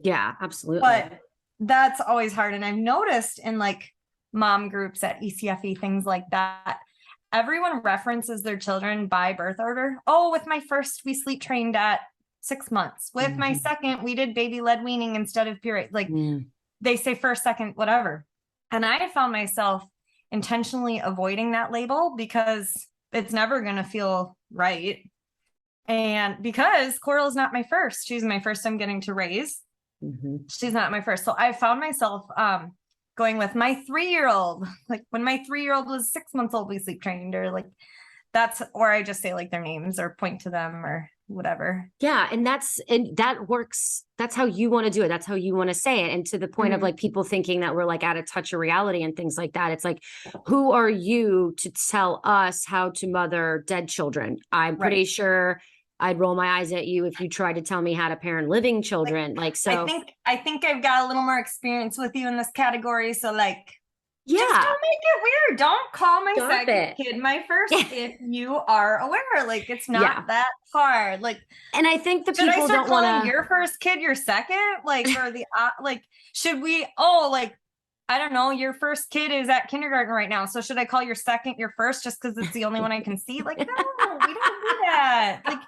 Yeah, absolutely. But that's always hard. And I've noticed in like mom groups at ECFE, things like that, everyone references their children by birth order. Oh, with my first, we sleep trained at 6 months. With my second, we did baby led weaning instead of pureed. Like, they say first, second, whatever. And I found myself intentionally avoiding that label because it's never going to feel right. And because Coral is not my first, she's my first I'm getting to raise. She's not my first. So I found myself, going with my 3-year-old, like when my 3-year-old was 6 months old, we sleep trained, or like or I just say like their names or point to them or whatever. Yeah. And that works. That's how you want to do it. That's how you want to say it. And to the point of like people thinking that we're like out of touch of reality and things like that. It's like, who are you to tell us how to mother dead children? I'm pretty sure I'd roll my eyes at you if you tried to tell me how to parent living children. So I think I've got a little more experience with you in this category. So like, just don't make it weird. Don't call my second kid my first if you are aware. Like, it's not that hard. Like, and I think the people don't want your first kid your second, like, or the like, should we? Oh, like, I don't know. Your first kid is at kindergarten right now, so should I call your second your first just because it's the only one I can see? Like, no, we don't do that. Like,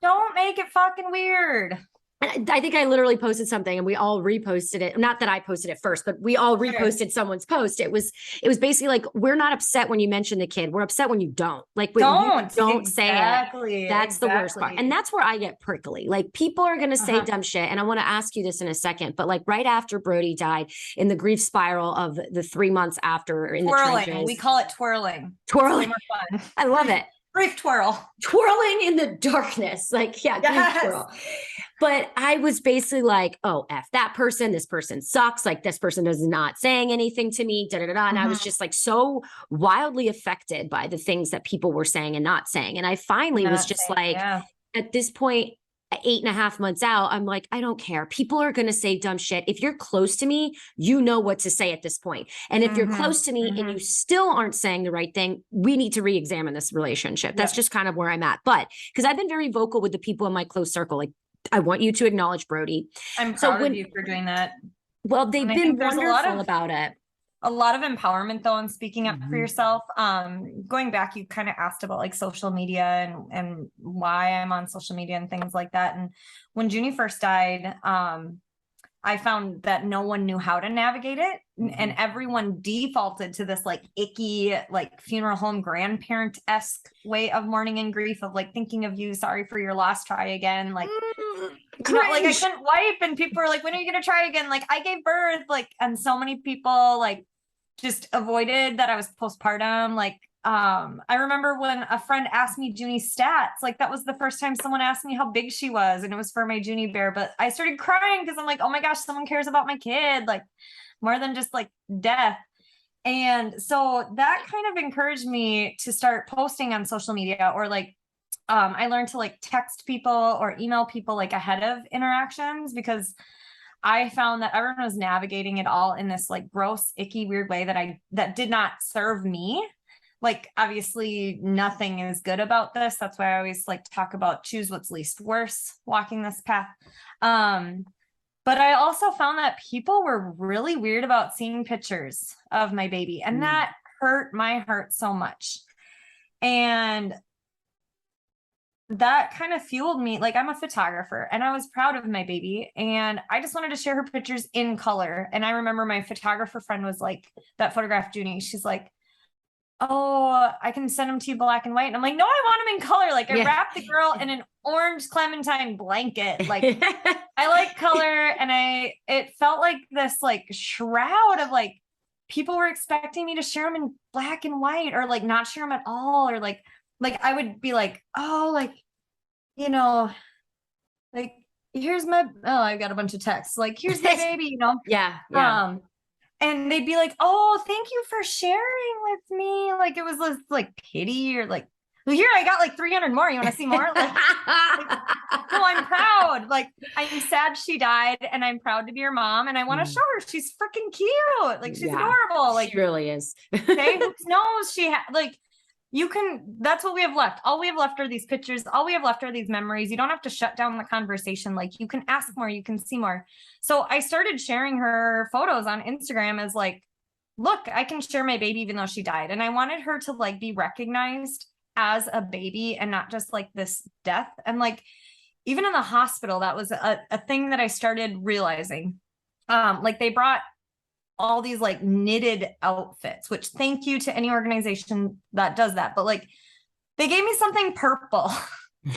don't make it fucking weird. I think I literally posted something and we all reposted it. Not that I posted it first, but we all reposted someone's post. It was basically like, we're not upset when you mention the kid. We're upset when you don't. Like, when you don't say it. That's the worst part. And that's where I get prickly. Like, people are going to say dumb shit. And I want to ask you this in a second, but like right after Brody died, in the grief spiral of the 3 months after, in the trenches. We call it twirling. Twirling. I love it. Grief twirl. Twirling in the darkness. Like, grief twirl. But I was basically like, oh, F that person. This person sucks. Like, this person is not saying anything to me. And I was just like so wildly affected by the things that people were saying and not saying. And I finally was just like, at this point, 8.5 months out, I'm like, I don't care. People are going to say dumb shit. If you're close to me, you know what to say at this point. And if you're close to me and you still aren't saying the right thing, we need to re-examine this relationship. That's just kind of where I'm at. But because I've been very vocal with the people in my close circle, like, I want you to acknowledge Brody. I'm proud of you for doing that. Well, they've been wonderful about it. A lot of empowerment though, and speaking up for yourself. Going back, you kind of asked about like social media and why I'm on social media and things like that. And when Junie first died, I found that no one knew how to navigate it. And everyone defaulted to this like icky, like funeral home grandparent-esque way of mourning and grief, of like thinking of you, sorry for your loss, try again. Like, like I couldn't wipe, and people were like, when are you going to try again? Like, I gave birth, like, and so many people like just avoided that I was postpartum. Like, I remember when a friend asked me Junie's stats, like that was the first time someone asked me how big she was, and it was for my Junie bear, but I started crying because I'm like, oh my gosh, someone cares about my kid, like more than just like death. And so that kind of encouraged me to start posting on social media, or like, I learned to like text people or email people like ahead of interactions, because I found that everyone was navigating it all in this like gross, icky, weird way that did not serve me. Like, obviously nothing is good about this. That's why I always like to talk about choose what's least worse walking this path. But I also found that people were really weird about seeing pictures of my baby, and that hurt my heart so much. And that kind of fueled me. Like, I'm a photographer and I was proud of my baby, and I just wanted to share her pictures in color. And I remember my photographer friend was like, that photographed Junie, she's like, oh, I can send them to you black and white. And I'm like, no, I want them in color. Like I wrapped the girl in an orange clementine blanket. Like I like color. And it felt like this like shroud of like, people were expecting me to share them in black and white or like not share them at all. Or like I would be like, oh, like, you know, like, here's my, oh, I got a bunch of texts. Like, here's my baby, you know? Yeah. Yeah. And they'd be like, oh, thank you for sharing with me. Like it was this like pity or like, well, here I got like 300 more. You want to see more? Like, no, I'm proud. Like I'm sad she died and I'm proud to be her mom. And I want to show her she's freaking cute. Like she's adorable. Like she really is. okay, who knows? Like, you can, that's what we have left. All we have left are these pictures. All we have left are these memories. You don't have to shut down the conversation. Like you can ask more, you can see more. So I started sharing her photos on Instagram as like, look, I can share my baby even though she died. And I wanted her to like be recognized as a baby and not just like this death. And like, even in the hospital, that was a thing that I started realizing. Like they brought all these like knitted outfits, which thank you to any organization that does that. But like they gave me something purple.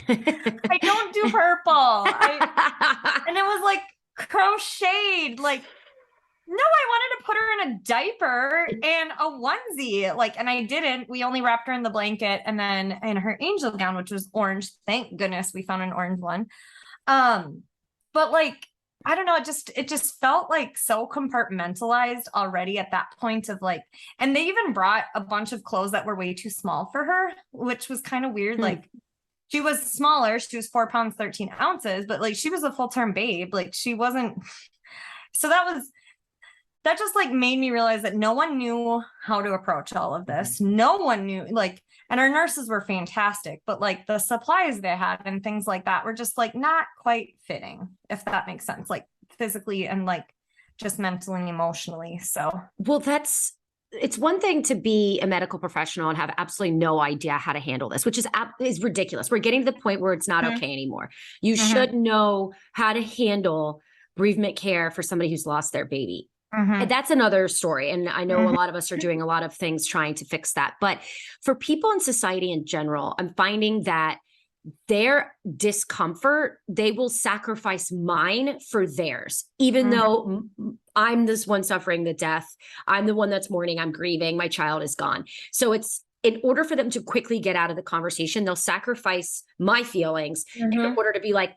I don't do purple. And it was like crocheted. Like, no, I wanted to put her in a diaper and a onesie. Like, and I didn't. We only wrapped her in the blanket and then in her angel gown, which was orange. Thank goodness we found an orange one. But like, I don't know, it just felt like so compartmentalized already at that point of like, and they even brought a bunch of clothes that were way too small for her, which was kind of weird. Like she was smaller, she was 4 pounds, 13 ounces, but like she was a full-term babe. Like she wasn't, so that just like made me realize that no one knew how to approach all of this. No one knew, like, and our nurses were fantastic, but like the supplies they had and things like that were just like not quite fitting, if that makes sense, like physically and like just mentally and emotionally. So, well, it's one thing to be a medical professional and have absolutely no idea how to handle this, which is ridiculous. We're getting to the point where it's not okay anymore. You should know how to handle bereavement care for somebody who's lost their baby. And that's another story. And I know a lot of us are doing a lot of things trying to fix that. But for people in society in general, I'm finding that their discomfort, they will sacrifice mine for theirs, even though I'm this one suffering the death. I'm the one that's mourning. I'm grieving. My child is gone. So it's in order for them to quickly get out of the conversation, they'll sacrifice my feelings in order to be like,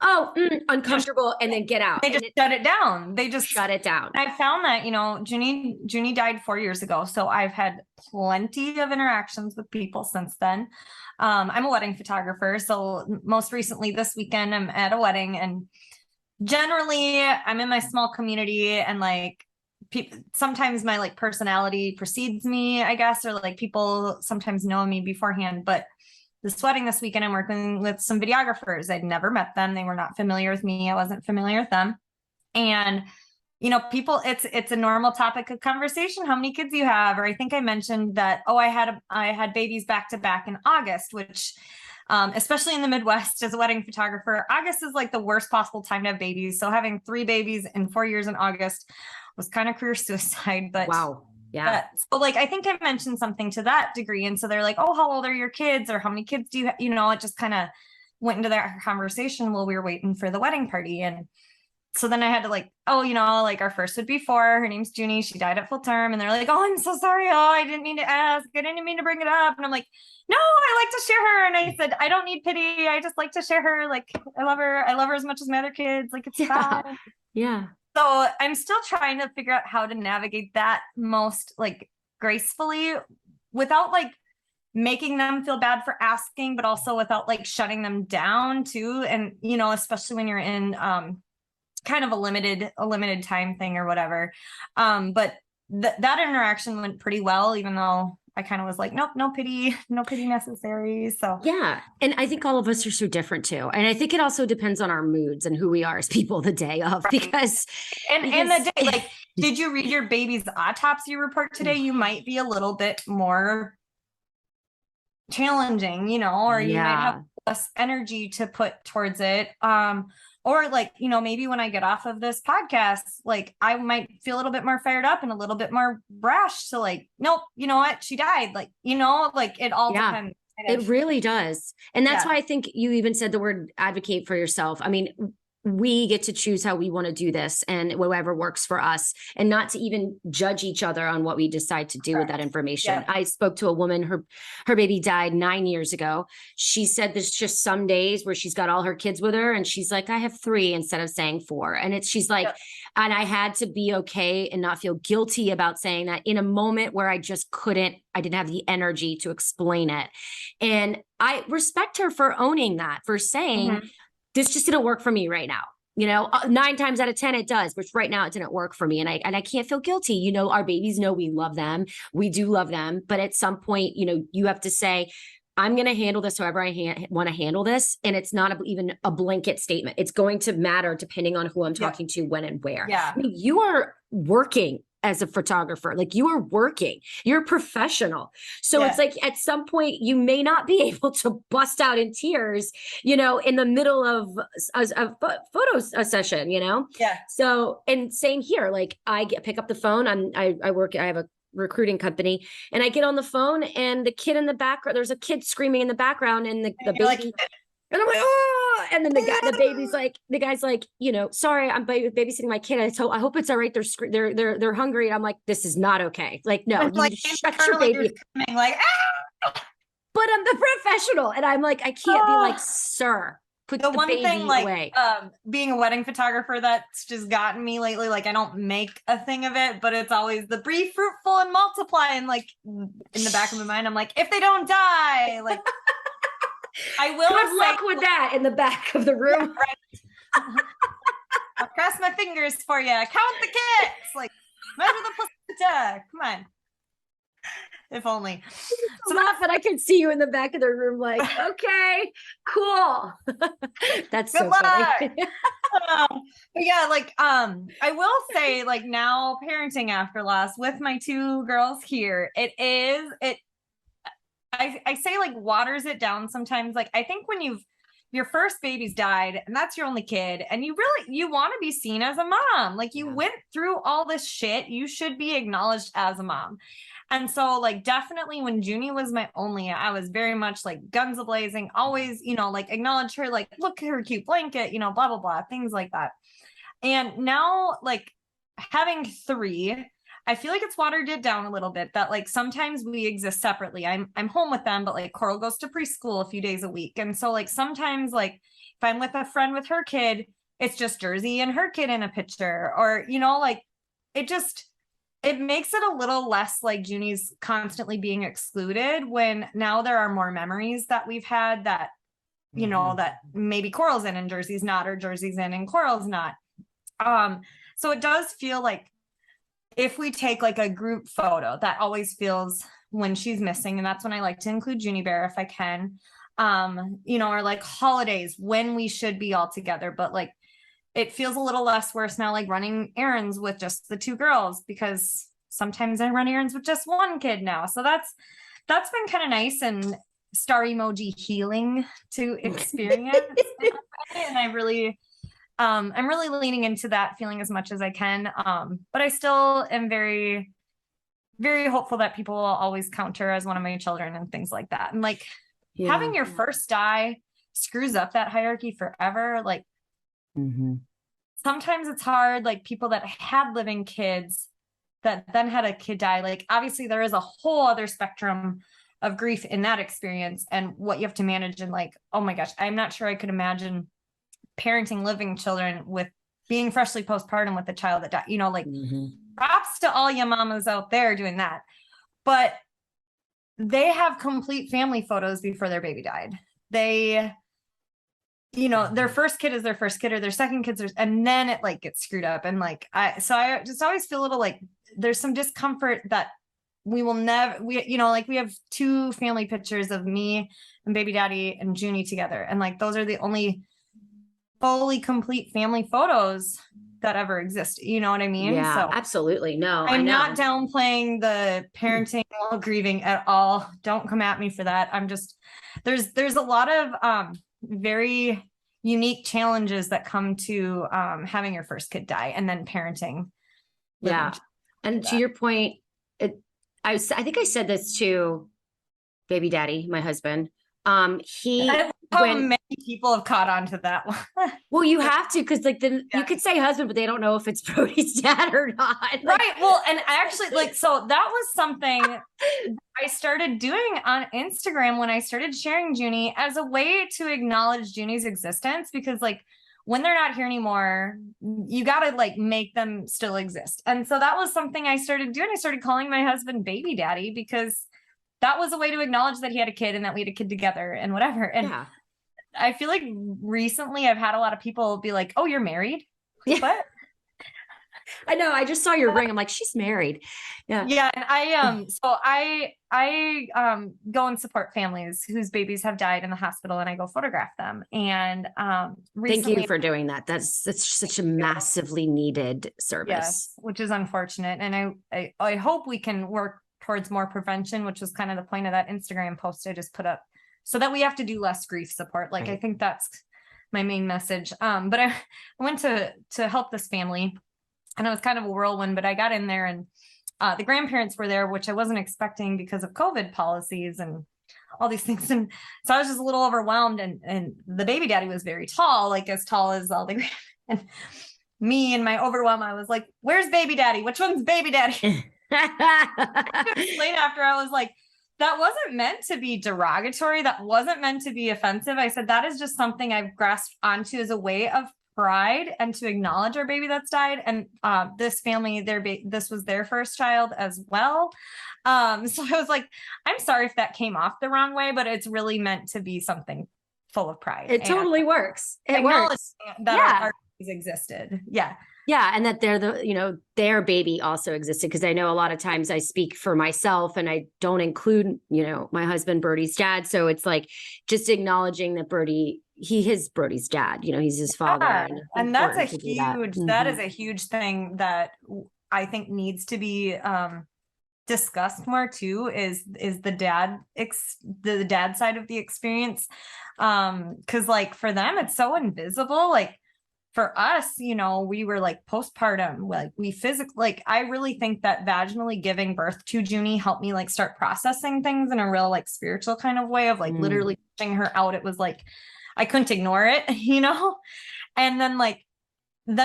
oh, uncomfortable, and then get out. They just shut it down. They just shut it down. I found that, you know, Junie died 4 years ago. So I've had plenty of interactions with people since then. I'm a wedding photographer. So most recently this weekend, I'm at a wedding and generally I'm in my small community and like sometimes my like personality precedes me, I guess, or like people sometimes know me beforehand, but this wedding this weekend, I'm working with some videographers. I'd never met them. They were not familiar with me. I wasn't familiar with them. And, you know, people, it's a normal topic of conversation. How many kids do you have? Or I think I mentioned that, oh, I had babies back to back in August, which, especially in the Midwest as a wedding photographer, August is like the worst possible time to have babies. So having 3 babies in 4 years in August was kind of career suicide, but wow. Yeah. So like, I think I mentioned something to that degree. And so they're like, oh, how old are your kids? Or how many kids do you have? You know, it just kind of went into that conversation while we were waiting for the wedding party. And so then I had to like, oh, you know, like our first would be 4. Her name's Junie. She died at full term. And they're like, oh, I'm so sorry. Oh, I didn't mean to ask. I didn't mean to bring it up. And I'm like, no, I like to share her. And I said, I don't need pity. I just like to share her. Like, I love her. I love her as much as my other kids. Like, it's fine. Yeah. So I'm still trying to figure out how to navigate that most like gracefully without like making them feel bad for asking, but also without like shutting them down too. And, you know, especially when you're in kind of a limited time thing or whatever. But that interaction went pretty well, even though I kind of was like, nope, no pity necessary. So yeah. And I think all of us are so different too. And I think it also depends on our moods and who we are as people the day of, because and the day, like, did you read your baby's autopsy report today? You might be a little bit more challenging, you know, or you might have less energy to put towards it. Or like, maybe when I get off of this podcast, like I might feel a little bit more fired up and a little bit more brash to like, nope, you know what? She died. Like, like it all depends. It really does. And that's Yeah. why I think you even said the word advocate for yourself. I mean, we get to choose how we want to do this and whatever works for us, and not to even judge each other on what we decide to do with that information. Yeah. I spoke to a woman, her baby died 9 years ago. She said there's just some days where she's got all her kids with her and she's like, I have 3 instead of saying 4. And she's like, and I had to be okay and not feel guilty about saying that in a moment where I didn't have the energy to explain it. And I respect her for owning that, for saying, this just didn't work for me right now. 9 times out of 10 it does, but right now it didn't work for me. And I can't feel guilty. Our babies know we love them. We do love them. But at some point, you have to say, I'm going to handle this however I want to handle this. And it's not even a blanket statement. It's going to matter depending on who I'm talking to, when and where. Yeah. I mean, you are working as a photographer, like you are working, you're a professional. So it's like at some point you may not be able to bust out in tears, in the middle of a photo session, Yeah. So, and same here, like pick up the phone. I have a recruiting company, and I get on the phone and the kid in the background, there's a kid screaming in the background, and the baby, like, and I'm like, oh, and then the guy's like, sorry, I'm babysitting my kid. I hope it's all right. They're hungry. And I'm like, this is not okay. Like, no, you shut your baby. Like, but I'm the professional. And I'm like, I can't be like, sir, put the one baby thing, like, away. Being a wedding photographer, that's just gotten me lately. Like, I don't make a thing of it, but it's always the be fruitful and multiply. And like in the back of my mind, I'm like, if they don't die, like, I will. Good luck with that in the back of the room. Yeah, right. I'll cross my fingers for you. Count the kids. Like, measure the placenta. Come on. If only. So laughing, I can see you in the back of the room, like, okay, cool. That's good so luck. Funny. But yeah, like, I will say, like, now parenting after loss with my 2 girls here, I say like waters it down sometimes. Like, I think when your first baby's died and that's your only kid and you want to be seen as a mom, like you went through all this shit, you should be acknowledged as a mom. And so like, definitely when Junie was my only, I was very much like guns a-blazing, always, like acknowledge her, like, look at her cute blanket, blah, blah, blah, things like that. And now like having 3, I feel like it's watered it down a little bit, that like sometimes we exist separately. I'm home with them, but like Coral goes to preschool a few days a week. And so like sometimes like if I'm with a friend with her kid, it's just Jersey and her kid in a picture, or, like it makes it a little less like Junie's constantly being excluded, when now there are more memories that we've had that, that maybe Coral's in and Jersey's not, or Jersey's in and Coral's not. So it does feel like, if we take like a group photo, that always feels when she's missing. And that's when I like to include Juniper if I can, or like holidays when we should be all together. But like, it feels a little less worse now, like running errands with just the 2 girls, because sometimes I run errands with just 1 kid now. So that's been kind of nice and star emoji healing to experience. And I'm really leaning into that feeling as much as I can. But I still am very, very hopeful that people will always count her as one of my children and things like that. And like having your first die screws up that hierarchy forever. Like sometimes it's hard, like people that had living kids that then had a kid die, like obviously there is a whole other spectrum of grief in that experience and what you have to manage. And like, oh my gosh, I'm not sure I could imagine parenting living children with being freshly postpartum with a child that died, like props to all you mamas out there doing that. But they have complete family photos before their baby died. They, their first kid is their first kid, or their second kid's, and then it like gets screwed up. And like, I just always feel a little like there's some discomfort that we will never, like we have 2 family pictures of me and baby daddy and Junie together. And like, those are the only fully complete family photos that ever exist. You know what I mean? Yeah, So absolutely. No, I I'm know. not downplaying the parenting while grieving at all. Don't come at me for that. I'm just, there's a lot of very unique challenges that come to having your first kid die and then parenting. Yeah. And to your point, I think I said this to baby daddy, my husband. He how many people have caught on to that one. Well, you have to, because like then you could say husband, but they don't know if it's Brody's dad or not. Like, right. Well, and actually, like, so that was something I started doing on Instagram when I started sharing Junie as a way to acknowledge Junie's existence, because like when they're not here anymore, you got to like make them still exist. And so that was something I started doing. I started calling my husband baby daddy because that was a way to acknowledge that he had a kid and that we had a kid together and whatever. And yeah. I feel like recently I've had a lot of people be like, "Oh, you're married?" Yeah. What? I know. I just saw your ring. I'm like, she's married. Yeah. Yeah. And so I go and support families whose babies have died in the hospital, and I go photograph them. And recently, thank you for doing that. That's such a massively needed service. Yes, which is unfortunate. And I hope we can work towards more prevention, which was kind of the point of that Instagram post I just put up, so that we have to do less grief support. Like, right. I think that's my main message. But I went to help this family, and it was kind of a whirlwind, but I got in there, and the grandparents were there, which I wasn't expecting because of COVID policies and all these things. And so I was just a little overwhelmed, and the baby daddy was very tall, like as tall as all the and me and my overwhelm, I was like, "Where's baby daddy? Which one's baby daddy?" Explain after, I was like, that wasn't meant to be derogatory. That wasn't meant to be offensive. I said, that is just something I've grasped onto as a way of pride and to acknowledge our baby that's died. And this family, this was their first child as well. So I was like, I'm sorry if that came off the wrong way, but it's really meant to be something full of pride. It totally works. It works. That our babies existed. Yeah. Yeah. And that their baby also existed. Cause I know a lot of times I speak for myself and I don't include, my husband, Brody's dad. So it's like just acknowledging that he is Brody's dad, he's his father. Yeah. And that's a huge, that is Mm-hmm. a huge thing that I think needs to be discussed more too, is the dad side of the experience. Cause like for them, it's so invisible. Like, for us, we were like postpartum, like we physically, like, I really think that vaginally giving birth to Junie helped me like start processing things in a real like spiritual kind of way of like literally pushing her out. It was like, I couldn't ignore it, and then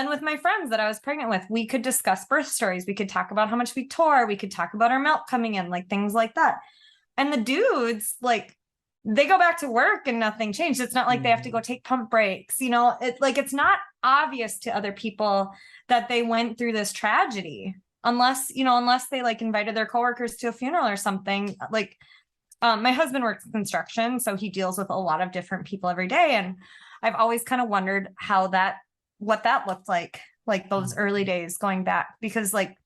with my friends that I was pregnant with, we could discuss birth stories. We could talk about how much we tore. We could talk about our milk coming in, like things like that. And the dudes, like, they go back to work and nothing changed. It's not like they have to go take pump breaks, it's not obvious to other people that they went through this tragedy unless they like invited their coworkers to a funeral or something. Like, my husband works construction, so he deals with a lot of different people every day. And I've always kind of wondered what that looked like those early days going back, because like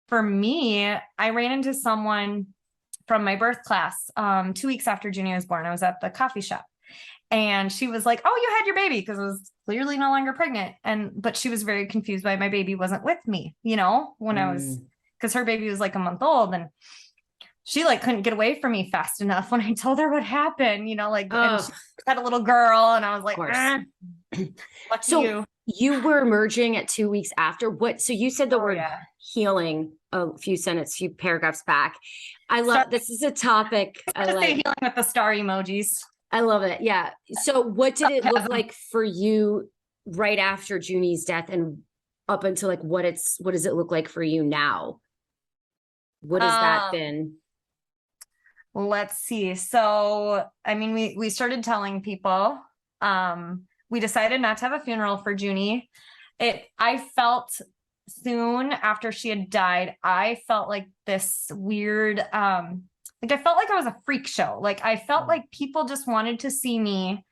for me, I ran into someone from my birth class 2 weeks after Junie was born. I was at the coffee shop, and she was like, "Oh, you had your baby," because I was clearly no longer pregnant. But she was very confused why my baby wasn't with me, when I was, because her baby was like a month old, and she like couldn't get away from me fast enough when I told her what happened, and she had a little girl, and I was like, so you were emerging at 2 weeks after what? So you said the word healing a few paragraphs back. I love, this is a topic. I like healing with the star emojis. I love it. Yeah. So what did it look like for you right after Junie's death and up until like, what does it look like for you now? What has that been? Let's see. So, I mean, we started telling people, we decided not to have a funeral for Junie. I felt soon after she had died, I felt like this weird, like I felt like I was a freak show. Like I felt like people just wanted to see me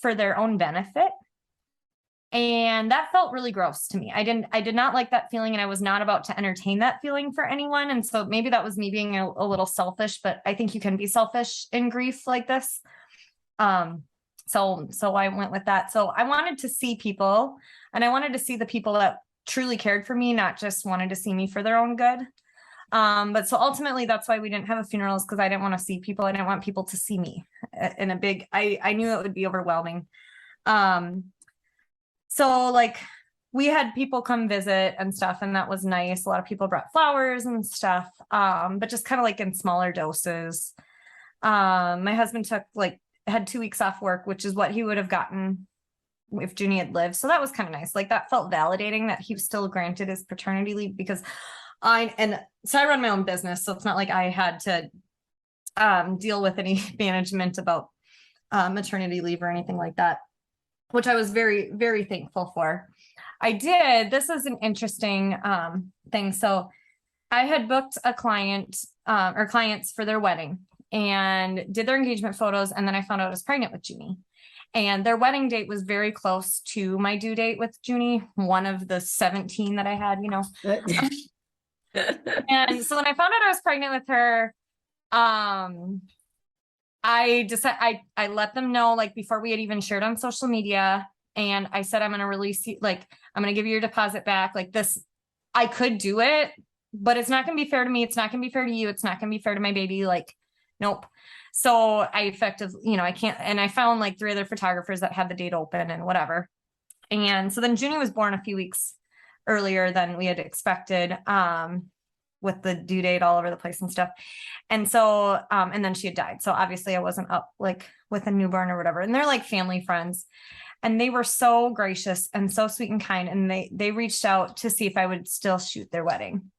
for their own benefit. And that felt really gross to me. I did not like that feeling, and I was not about to entertain that feeling for anyone. And so maybe that was me being a little selfish, but I think you can be selfish in grief like this. So I went with that. So I wanted to see people, and I wanted to see the people that truly cared for me, not just wanted to see me for their own good. But so ultimately that's why we didn't have a funeral, is because I didn't want to see people. I didn't want people to see me in a big, I knew it would be overwhelming. So like we had people come visit and stuff, and that was nice. A lot of people brought flowers and stuff. But just kind of like in smaller doses. My husband had 2 weeks off work, which is what he would have gotten if Junie had lived. So that was kind of nice. Like that felt validating that he was still granted his paternity leave, because I run my own business. So it's not like I had to deal with any management about maternity leave or anything like that, which I was very, very thankful for. This is an interesting thing. So I had booked a client or clients for their wedding and did their engagement photos. And then I found out I was pregnant with Junie. And their wedding date was very close to my due date with Junie, one of the 17 that I had, you know. And so when I found out I was pregnant with her, I decided I let them know, like, before we had even shared on social media. And I said, I'm going to release you, like, I'm going to give you your deposit back. Like this, I could do it, but it's not going to be fair to me. It's not going to be fair to you. It's not going to be fair to my baby. Like, nope. So I effectively, I can't, and I found like 3 other photographers that had the date open and whatever. And so then Junie was born a few weeks earlier than we had expected, with the due date all over the place and stuff. And so, and then she had died. So obviously I wasn't up like with a newborn or whatever. And they're like family friends, and they were so gracious and so sweet and kind. And they reached out to see if I would still shoot their wedding,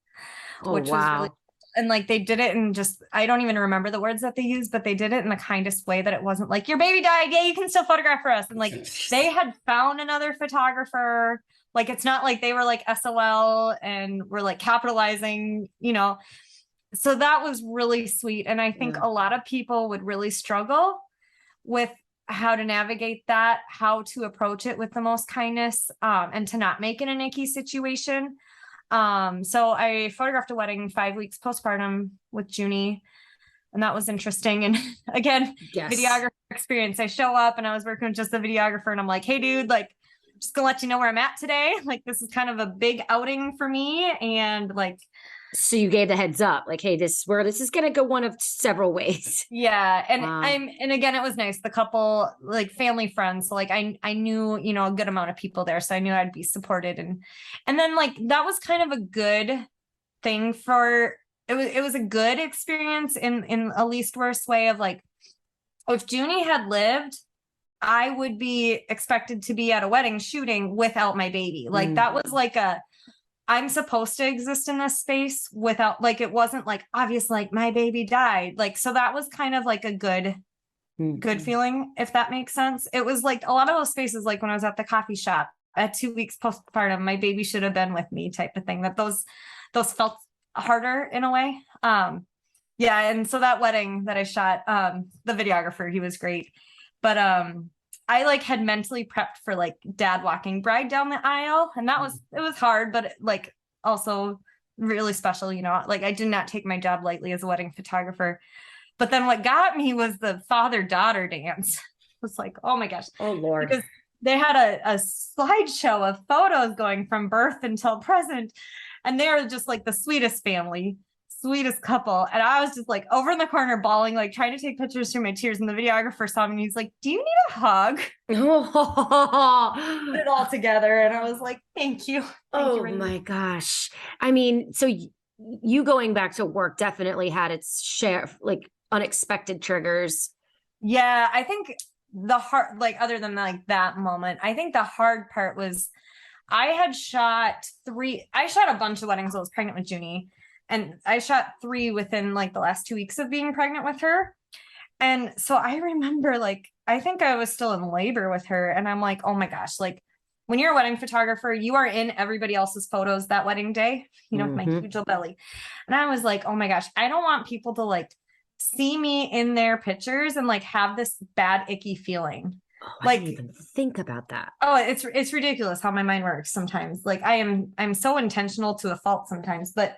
which was really, and like, they did it and just, I don't even remember the words that they used, but they did it in the kindest way, that it wasn't like, your baby died, yeah, you can still photograph for us. And like, they had found another photographer. Like, it's not like they were like SOL and were like capitalizing, so that was really sweet. And I think a lot of people would really struggle with how to navigate that, how to approach it with the most kindness, and to not make it an icky situation. So I photographed a wedding 5 weeks postpartum with Junie, and that was interesting. And again, videographer experience. I show up and I was working with just the videographer, and I'm like, hey dude, like, just gonna let you know where I'm at today. Like, this is kind of a big outing for me. And like, so you gave the heads up, like, hey, this is going to go one of several ways. Yeah. And and again, it was nice. The couple, like family friends. So like, I knew, a good amount of people there. So I knew I'd be supported. And then like, that was kind of a good thing it was a good experience in a least worst way of like, if Junie had lived, I would be expected to be at a wedding shooting without my baby. Like that was like I'm supposed to exist in this space without, like, it wasn't like obvious, like my baby died. Like, so that was kind of like a good feeling, if that makes sense. It was like a lot of those spaces, like when I was at the coffee shop at 2 weeks postpartum, my baby should have been with me type of thing, that those felt harder in a way. Yeah. And so that wedding that I shot, the videographer, he was great. But I like had mentally prepped for like dad walking bride down the aisle, and it was hard, but like also really special, like I did not take my job lightly as a wedding photographer. But then what got me was the father-daughter dance. It was like, oh my gosh. Oh Lord. Because they had a slideshow of photos going from birth until present, and they were just like the sweetest family, sweetest couple. And I was just like over in the corner bawling, like trying to take pictures through my tears. And the videographer saw me and he's like, do you need a hug? Put it all together. And I was like, thank you. Oh my gosh. I mean, so you going back to work definitely had its share, like unexpected triggers. Yeah. I think the hard, like other than like that moment, I think the hard part was I shot a bunch of weddings. I was pregnant with Junie. And I shot 3 within like the last 2 weeks of being pregnant with her. And so I remember like, I think I was still in labor with her. And I'm like, oh my gosh, like when you're a wedding photographer, you are in everybody else's photos that wedding day, with my huge old belly. And I was like, oh my gosh, I don't want people to like see me in their pictures and like have this bad, icky feeling. Oh, I didn't even think about that. Oh, it's ridiculous how my mind works sometimes. Like I'm so intentional to a fault sometimes, but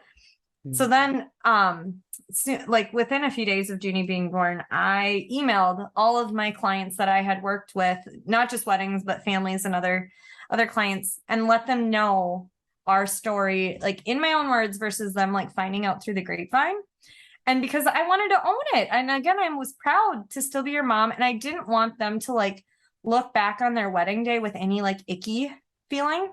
so then, like within a few days of Junie being born, I emailed all of my clients that I had worked with, not just weddings, but families and other clients, and let them know our story, like in my own words versus them like finding out through the grapevine. And because I wanted to own it. And again, I was proud to still be your mom. And I didn't want them to like look back on their wedding day with any like icky feeling.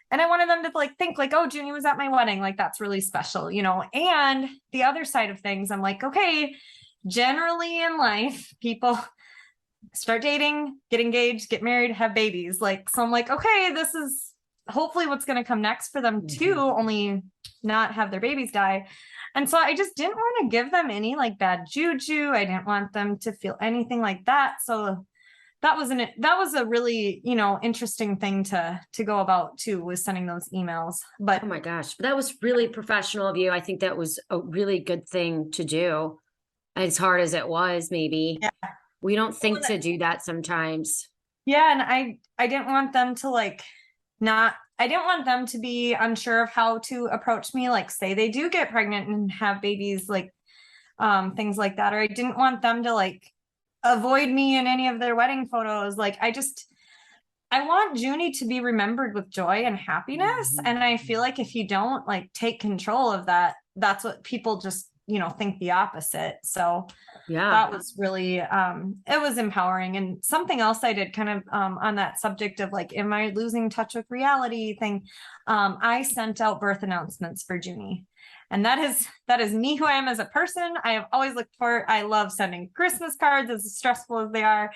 And I wanted them to like think like, oh, Junie was at my wedding. Like that's really special, you know? And the other side of things, I'm like, okay, generally in life, people start dating, get engaged, get married, have babies. Like, so I'm like, okay, this is hopefully what's going to come next for them too, only not have their babies die. And so I just didn't want to give them any like bad juju. I didn't want them to feel anything like that. So that was a really, you know, interesting thing to go about too, was sending those emails. But oh my gosh, that was really professional of you. I think that was a really good thing to do. As hard as it was, maybe. Yeah. We don't think to do that sometimes. Yeah. And I didn't want them to like I didn't want them to be unsure of how to approach me, like say they do get pregnant and have babies, like things like that. Or I didn't want them to like avoid me in any of their wedding photos. Like I want Junie to be remembered with joy and happiness. And I feel like if you don't like take control of that, that's what people just, you know, think the opposite. So yeah, that was really, it was empowering. And something else I did kind of, on that subject of like, am I losing touch with reality thing? I sent out birth announcements for Junie. And that is me, who I am as a person. I have always I love sending Christmas cards, as stressful as they are.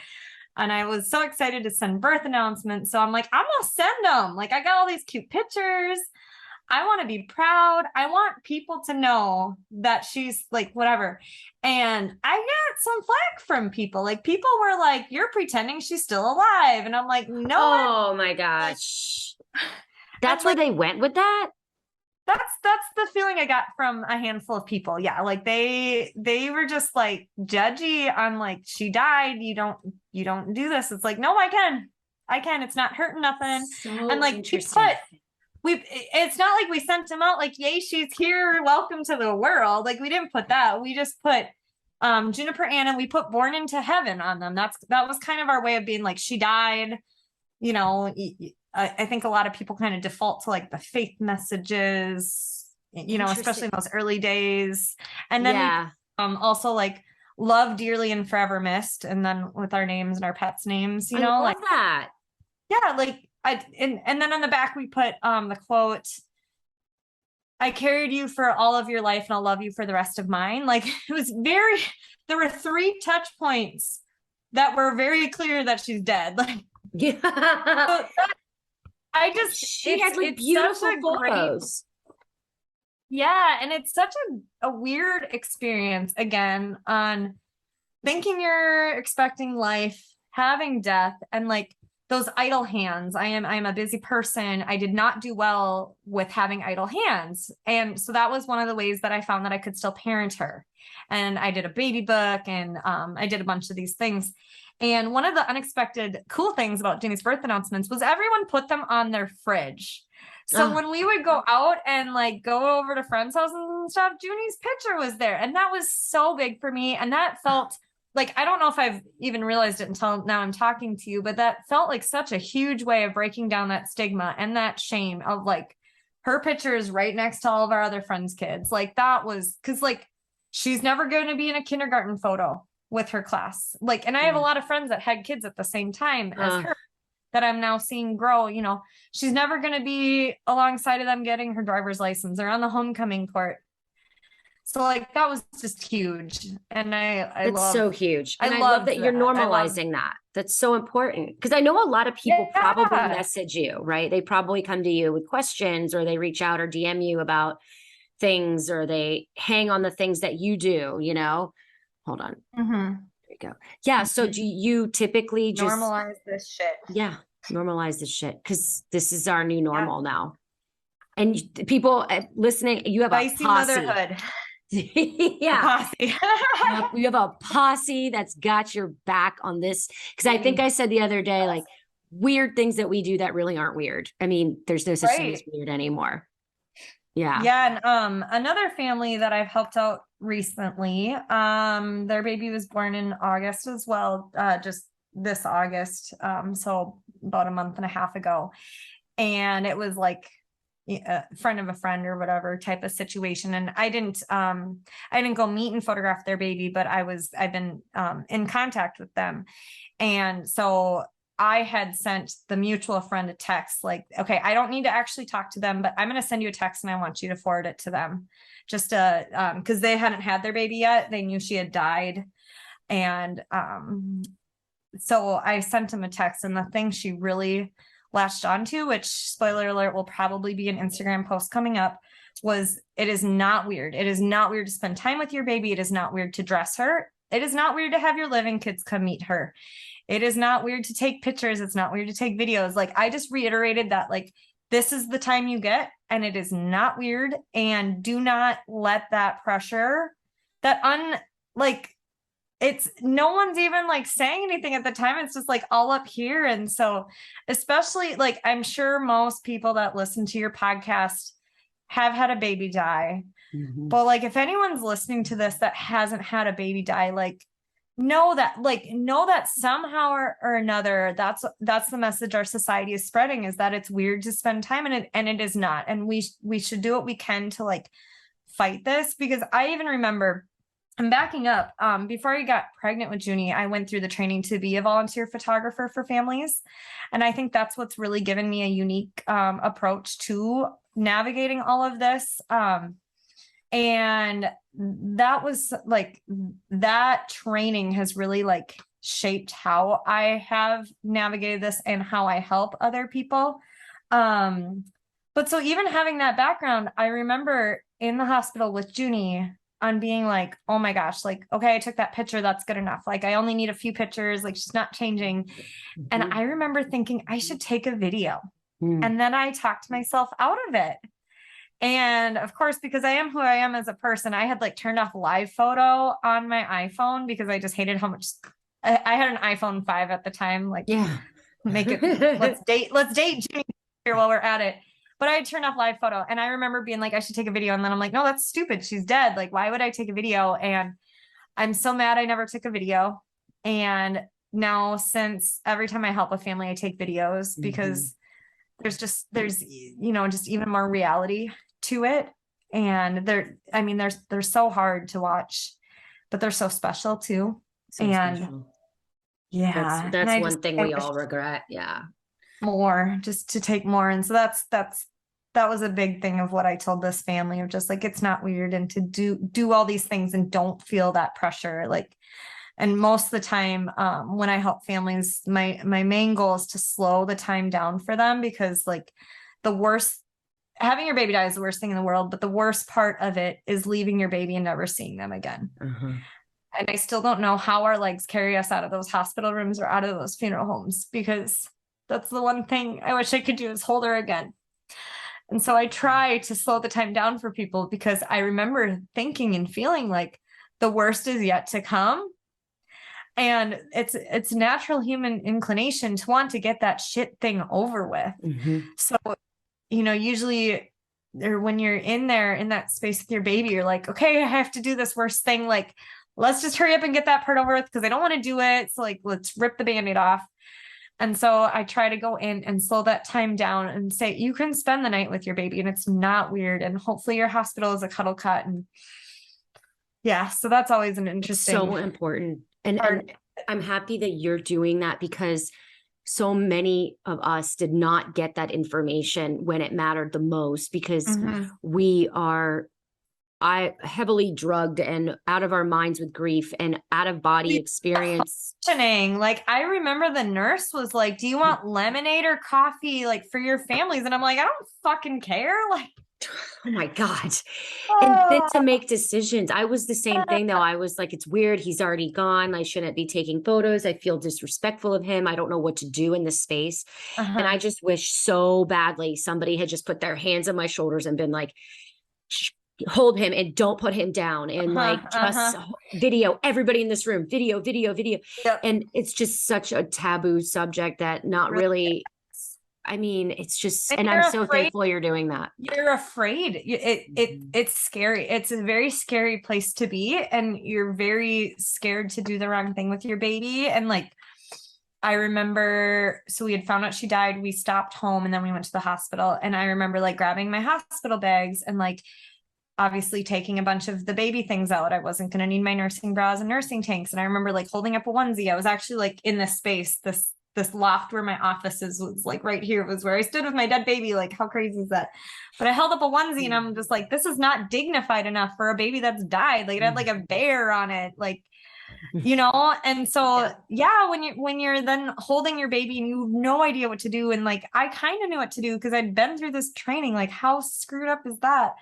And I was so excited to send birth announcements. So I'm like, I'm going to send them. Like, I got all these cute pictures. I want to be proud. I want people to know that she's like, whatever. And I got some flack from people. Like, people were like, you're pretending she's still alive. And I'm like, no. Oh my gosh. That's where they went with that? That's the feeling I got from a handful of people. Yeah. Like they were just like judgy on like, she died. You don't do this. It's like, no, I can, it's not hurting nothing. So and like, it's not like we sent them out like, yay, she's here. Welcome to the world. Like we didn't put that. We just put, Juniper Anna, we put born into heaven on them. That was kind of our way of being like, she died, you know. I think a lot of people kind of default to like the faith messages, you know, especially in those early days. And then also like love dearly and forever missed. And then with our names and our pets' names, you know, love like that. Yeah. Like and then on the back, we put the quote, I carried you for all of your life and I'll love you for the rest of mine. Like it was there were 3 touch points that were very clear that she's dead. Like, yeah. So she has like beautiful photos. Yeah. And it's such a weird experience again on thinking you're expecting life, having death, and like those idle hands. I'm a busy person. I did not do well with having idle hands. And so that was one of the ways that I found that I could still parent her. And I did a baby book and I did a bunch of these things. And one of the unexpected cool things about Junie's birth announcements was everyone put them on their fridge. So when we would go out and like go over to friends' houses and stuff, Junie's picture was there. And that was so big for me. And that felt like, I don't know if I've even realized it until now I'm talking to you, but that felt like such a huge way of breaking down that stigma and that shame of like her picture is right next to all of our other friends' kids. Like that was because like she's never going to be in a kindergarten photo with her class. Like, and I have a lot of friends that had kids at the same time as her that I'm now seeing grow. You know, she's never going to be alongside of them getting her driver's license or on the homecoming court. So like, that was just huge. And That's so huge. And I love that you're normalizing that. That's so important. Because I know a lot of people probably message you, right? They probably come to you with questions or they reach out or DM you about things or they hang on the things that you do, you know? Hold on. There you go. Yeah. So do you typically just normalize this shit? Yeah. Normalize this shit. Because this is our new normal now. And people listening, you have Spicy a posse. motherhood. Yeah. You have a posse that's got your back on this. Because I think I said the other day, like weird things that we do that really aren't weird. I mean, there's no such thing as weird anymore. Yeah. Yeah. And another family that I've helped out recently, their baby was born in August as well, just this August. So about a month and a half ago. And it was like, a friend of a friend or whatever type of situation. And I didn't go meet and photograph their baby, but I've been in contact with them. And so I had sent the mutual friend a text like, okay, I don't need to actually talk to them, but I'm going to send you a text and I want you to forward it to them, just to, because they hadn't had their baby yet. They knew she had died. And so I sent him a text, and the thing she really latched onto, which, spoiler alert, will probably be an Instagram post coming up, was it is not weird. It is not weird to spend time with your baby. It is not weird to dress her. It is not weird to have your living kids come meet her. It is not weird to take pictures. It's not weird to take videos. Like, I just reiterated that, like, this is the time you get, and it is not weird. And do not let that pressure, it's no one's even like saying anything at the time. It's just like all up here. And so, especially, like, I'm sure most people that listen to your podcast have had a baby die. Mm-hmm. But like, if anyone's listening to this that hasn't had a baby die, like, know that somehow or another, that's the message our society is spreading, is that it's weird to spend time in it, and it is not. And we should do what we can to like fight this, because I even remember, I'm backing up, before I got pregnant with Junie, I went through the training to be a volunteer photographer for families. And I think that's what's really given me a unique approach to navigating all of this. And that was like, that training has really like shaped how I have navigated this and how I help other people. But so even having that background, I remember in the hospital with Junie on being like, oh my gosh, like, okay, I took that picture. That's good enough. Like, I only need a few pictures. Like, she's not changing. Mm-hmm. And I remember thinking I should take a video. And then I talked myself out of it. And of course, because I am who I am as a person, I had like turned off live photo on my iPhone because I just hated how much I had an iPhone 5 at the time. Like, yeah, make it, let's date Junie here while we're at it. But I had turned off live photo, and I remember being like, I should take a video. And then I'm like, no, that's stupid. She's dead. Like, why would I take a video? And I'm so mad I never took a video. And now, since every time I help a family, I take videos, because there's just even more reality to it. And they're so hard to watch, but they're so special too. So and special. Yeah, that's one thing we all regret. Yeah. More, just to take more. And so that was a big thing of what I told this family, of just like, it's not weird, and to do all these things and don't feel that pressure. Like, and most of the time, when I help families, my main goal is to slow the time down for them, because like having your baby die is the worst thing in the world, but the worst part of it is leaving your baby and never seeing them again. Mm-hmm. And I still don't know how our legs carry us out of those hospital rooms or out of those funeral homes, because that's the one thing I wish I could do, is hold her again. And so I try to slow the time down for people, because I remember thinking and feeling like the worst is yet to come. And it's natural human inclination to want to get that shit thing over with. Mm-hmm. So, usually, or when you're in there in that space with your baby, you're like, okay, I have to do this worst thing. Like, let's just hurry up and get that part over with, because I don't want to do it. So like, let's rip the Band-Aid off. And so I try to go in and slow that time down and say, you can spend the night with your baby, and it's not weird. And hopefully your hospital is a cuddle cut. And yeah, so that's always an interesting. So important. And I'm happy that you're doing that, because so many of us did not get that information when it mattered the most, because we are heavily drugged and out of our minds with grief and out of body experience. Like, I remember the nurse was like, do you want lemonade or coffee, like, for your families? And I'm like, I don't fucking care. Like, oh my God. And then to make decisions. I was the same thing though. I was like, it's weird. He's already gone. I shouldn't be taking photos. I feel disrespectful of him. I don't know what to do in this space. And I just wish so badly somebody had just put their hands on my shoulders and been like, hold him and don't put him down, and just video everybody in this room, video. Yep. And it's just such a taboo subject that not really, I mean, it's just, and I'm so thankful you're doing that. You're afraid. It's scary. It's a very scary place to be. And you're very scared to do the wrong thing with your baby. And like, I remember, so we had found out she died. We stopped home and then we went to the hospital. And I remember like grabbing my hospital bags and like obviously taking a bunch of the baby things out. I wasn't going to need my nursing bras and nursing tanks. And I remember like holding up a onesie. I was actually like in this space, this loft where my office is, was like right here was where I stood with my dead baby. Like, how crazy is that? But I held up a onesie and I'm just like, this is not dignified enough for a baby that's died. Like it had like a bear on it. Like, you know, and so yeah, when you're then holding your baby and you have no idea what to do, and like I kind of knew what to do because I'd been through this training. Like, how screwed up is that?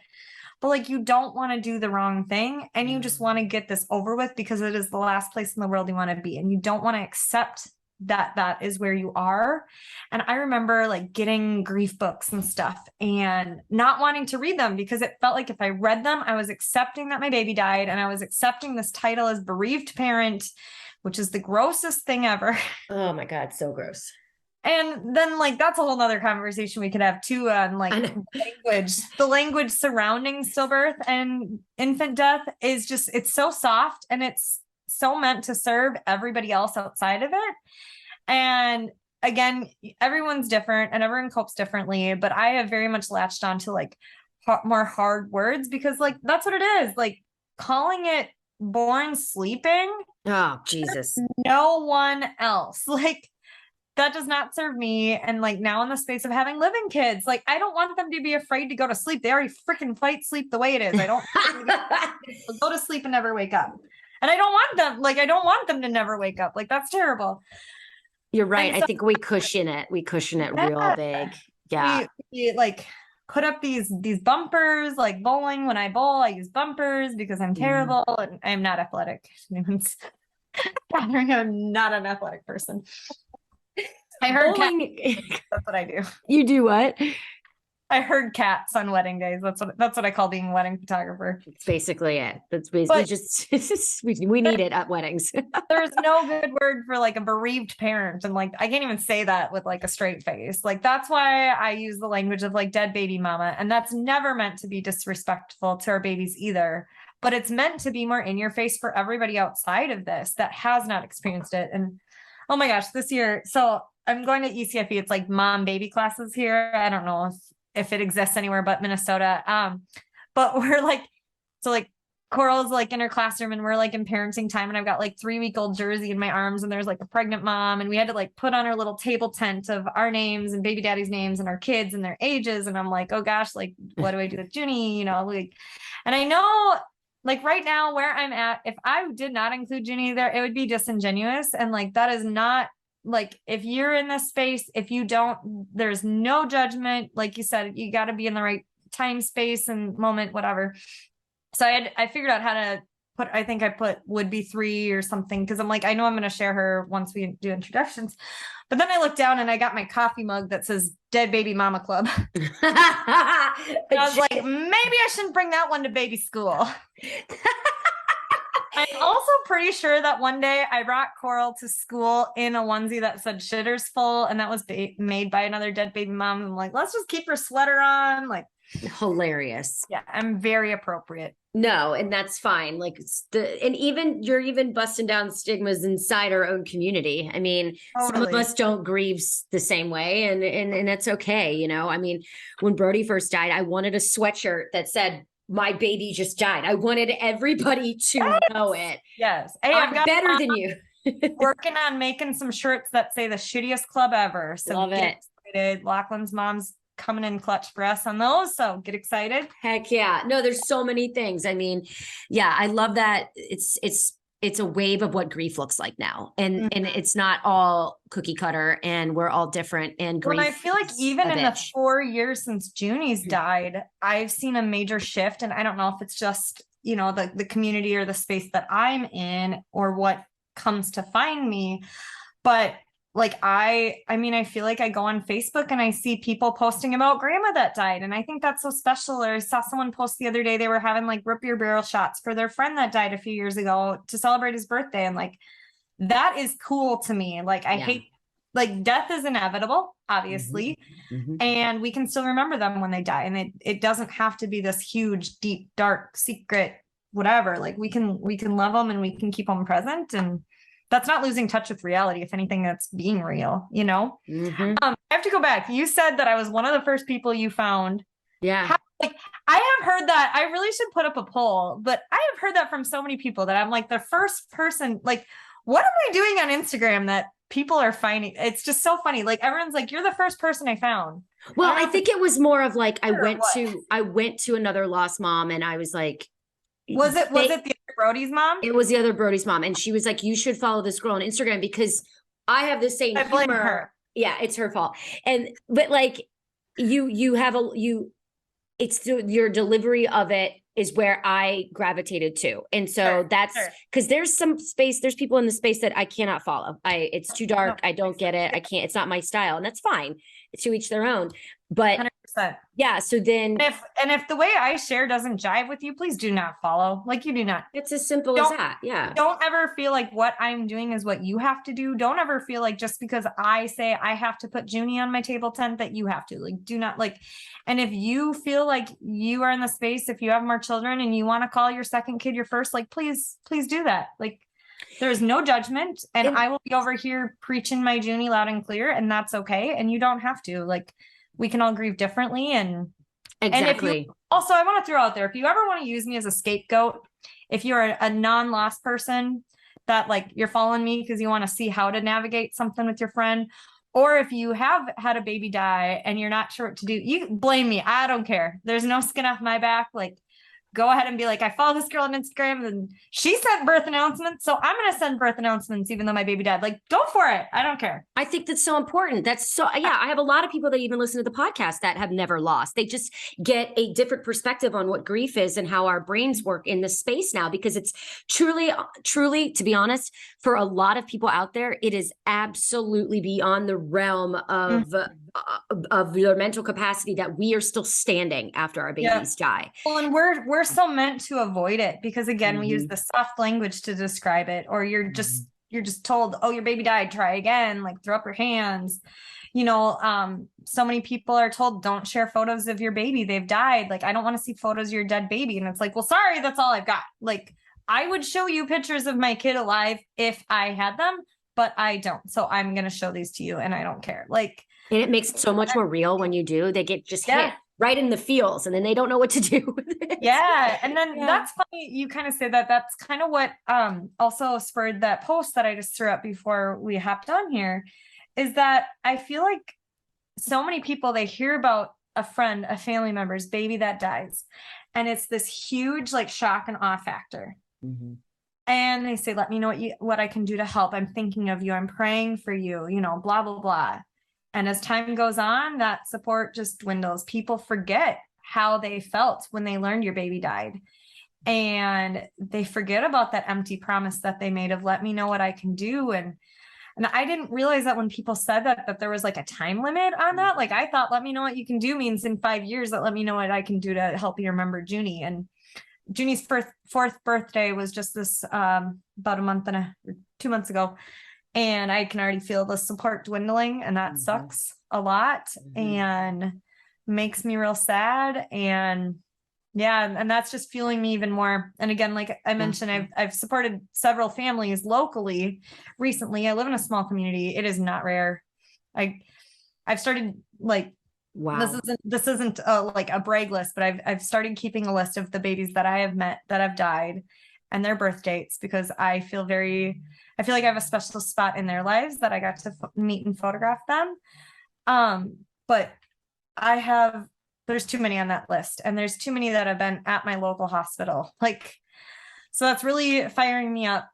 But like, you don't want to do the wrong thing, and you just want to get this over with because it is the last place in the world you want to be, and you don't want to accept that that is where you are. And I remember like getting grief books and stuff and not wanting to read them because it felt like if I read them, I was accepting that my baby died, and I was accepting this title as bereaved parent, which is the grossest thing ever. Oh my God, so gross. And then like, that's a whole nother conversation we could have too on like the language surrounding stillbirth and infant death is just, it's so soft and it's so meant to serve everybody else outside of it. And again, everyone's different and everyone copes differently, but I have very much latched on to like more hard words because like, that's what it is. Like calling it born sleeping. Oh, Jesus. No one else. Like, that does not serve me. And like now in the space of having living kids, like I don't want them to be afraid to go to sleep. They already freaking fight sleep the way it is. I don't go to sleep and never wake up. And I don't want them to never wake up. Like that's terrible. You're right. So, I think we cushion it. We cushion it real big. Yeah. We like put up these bumpers, like bowling. When I bowl, I use bumpers because I'm terrible and I'm not athletic. I'm not an athletic person. I heard that's what I do. You do what? I heard cats on wedding days. That's what I call being a wedding photographer. It's basically it. That's basically we need it at weddings. There's no good word for like a bereaved parent. And like, I can't even say that with like a straight face. Like, that's why I use the language of like dead baby mama. And that's never meant to be disrespectful to our babies either. But it's meant to be more in your face for everybody outside of this that has not experienced it. And oh my gosh, this year. So I'm going to ECFE. It's like mom baby classes here. I don't know if it exists anywhere but Minnesota. But we're like, so like Coral's like in her classroom and we're like in parenting time. And I've got like 3-week-old Jersey in my arms and there's like a pregnant mom. And we had to like put on our little table tent of our names and baby daddy's names and our kids and their ages. And I'm like, oh gosh, like, what do I do with Junie? You know, like, and I know like right now where I'm at, if I did not include Junie there, it would be disingenuous. And like, that is not, like, if you're in this space, if you don't, there's no judgment. Like you said, you got to be in the right time, space, and moment, whatever. So I figured out how to put, I think I put would be 3 or something. Cause I'm like, I know I'm going to share her once we do introductions, but then I looked down and I got my coffee mug that says Dead Baby Mama Club. I was like, maybe I shouldn't bring that one to baby school. I'm also pretty sure that one day I brought Coral to school in a onesie that said shitters full. And that was made by another dead baby mom. I'm like, let's just keep her sweater on. Like, hilarious. Yeah. I'm very appropriate. No, and that's fine. Like and even you're even busting down stigmas inside our own community. I mean, Some of us don't grieve the same way and that's okay. You know, I mean, when Brody first died, I wanted a sweatshirt that said, my baby just died. I wanted everybody to know it. Yes. Hey, I'm better than you. Working on making some shirts that say the shittiest club ever. So love it. Excited. Lachlan's mom's coming in clutch for us on those. So get excited. Heck yeah. No, there's so many things. I mean, yeah, I love that. It's a wave of what grief looks like now. And it's not all cookie cutter and we're all different and grief. Well, I feel like even in the 4 years since Junie's died, I've seen a major shift. And I don't know if it's just, you know, the community or the space that I'm in or what comes to find me. But like, I mean, I feel like I go on Facebook and I see people posting about grandma that died. And I think that's so special. Or I saw someone post the other day, they were having like root beer barrel shots for their friend that died a few years ago to celebrate his birthday. And like, that is cool to me. Like, I hate, like, death is inevitable, obviously. And we can still remember them when they die. And it doesn't have to be this huge, deep, dark secret, whatever. Like we can love them and we can keep them present. And that's not losing touch with reality. If anything, that's being real, you know? Mm-hmm. I have to go back. You said that I was one of the first people you found. Yeah. Like, I have heard that. I really should put up a poll, but I have heard that from so many people that I'm like the first person. Like, what am I doing on Instagram that people are finding? It's just so funny. Like, everyone's like, you're the first person I found. Well, I think it was more of like, I went what? to another lost mom, and I was like, was it the other Brody's mom? It was the other Brody's mom. And she was like, you should follow this girl on Instagram because I have the same I blame her. Yeah, it's her fault. But like it's your delivery of it is where I gravitated to. And so that's because there's people in the space that I cannot follow. It's too dark. I don't get it. I can't, it's not my style, and that's fine. It's to each their own. But 100%. Yeah. So then if the way I share doesn't jive with you, please do not follow. Like, you do not. It's as simple as that. Yeah. Don't ever feel like what I'm doing is what you have to do. Don't ever feel like just because I say I have to put Junie on my table tent that you have to. Like, do not and if you feel like you are in the space, if you have more children and you want to call your second kid your first, like, please do that. Like, there's no judgment, and I will be over here preaching my Junie loud and clear, and that's okay. And you don't have to. Like, we can all grieve differently. And exactly. Also, I want to throw out there, if you ever want to use me as a scapegoat, if you're a non-lost person that like you're following me because you want to see how to navigate something with your friend, or if you have had a baby die and you're not sure what to do, you blame me. I don't care. There's no skin off my back. Like, go ahead and be like, I follow this girl on Instagram and she sent birth announcements, so I'm going to send birth announcements even though my baby died. Like, go for it. I don't care. I think that's so important. I have a lot of people that even listen to the podcast that have never lost. They just get a different perspective on what grief is and how our brains work in this space now, because it's truly, to be honest, for a lot of people out there, it is absolutely beyond the realm of your mental capacity that we are still standing after our babies die. Well, and we're so meant to avoid it because, again, we use the soft language to describe it, or you're just told, oh, your baby died, try again, like, throw up your hands. You know, so many people are told, don't share photos of your baby, they've died. Like, I don't want to see photos of your dead baby. And it's like, well, sorry, that's all I've got. Like, I would show you pictures of my kid alive if I had them, but I don't. So I'm going to show these to you, and I don't care. Like, and it makes it so much more real when you do. They get just hit right in the feels, and then they don't know what to do with it. Yeah. And then that's funny. You kind of say that. That's kind of what also spurred that post that I just threw up before we hopped on here, is that I feel like so many people, they hear about a friend, a family member's baby that dies, and it's this huge like shock and awe factor. Mm-hmm. And they say, let me know what I can do to help. I'm thinking of you. I'm praying for you, you know, blah, blah, blah. And as time goes on, that support just dwindles. People forget how they felt when they learned your baby died. And they forget about that empty promise that they made of, let me know what I can do. And I didn't realize that when people said that there was like a time limit on that. Like, I thought, let me know what you can do means in 5 years that let me know what I can do to help you remember Junie. And Junie's fourth birthday was just this about a month and 2 months ago. And I can already feel the support dwindling, and that sucks a lot and makes me real sad. And and that's just fueling me even more. And again, like I mentioned, I've supported several families locally recently. I live in a small community. It is not rare. I've started like, wow, this isn't like a brag list, but I've started keeping a list of the babies that I have met that have died and their birth dates, because I feel like I have a special spot in their lives that I got to meet and photograph them. But there's too many on that list, and there's too many that have been at my local hospital. Like, so that's really firing me up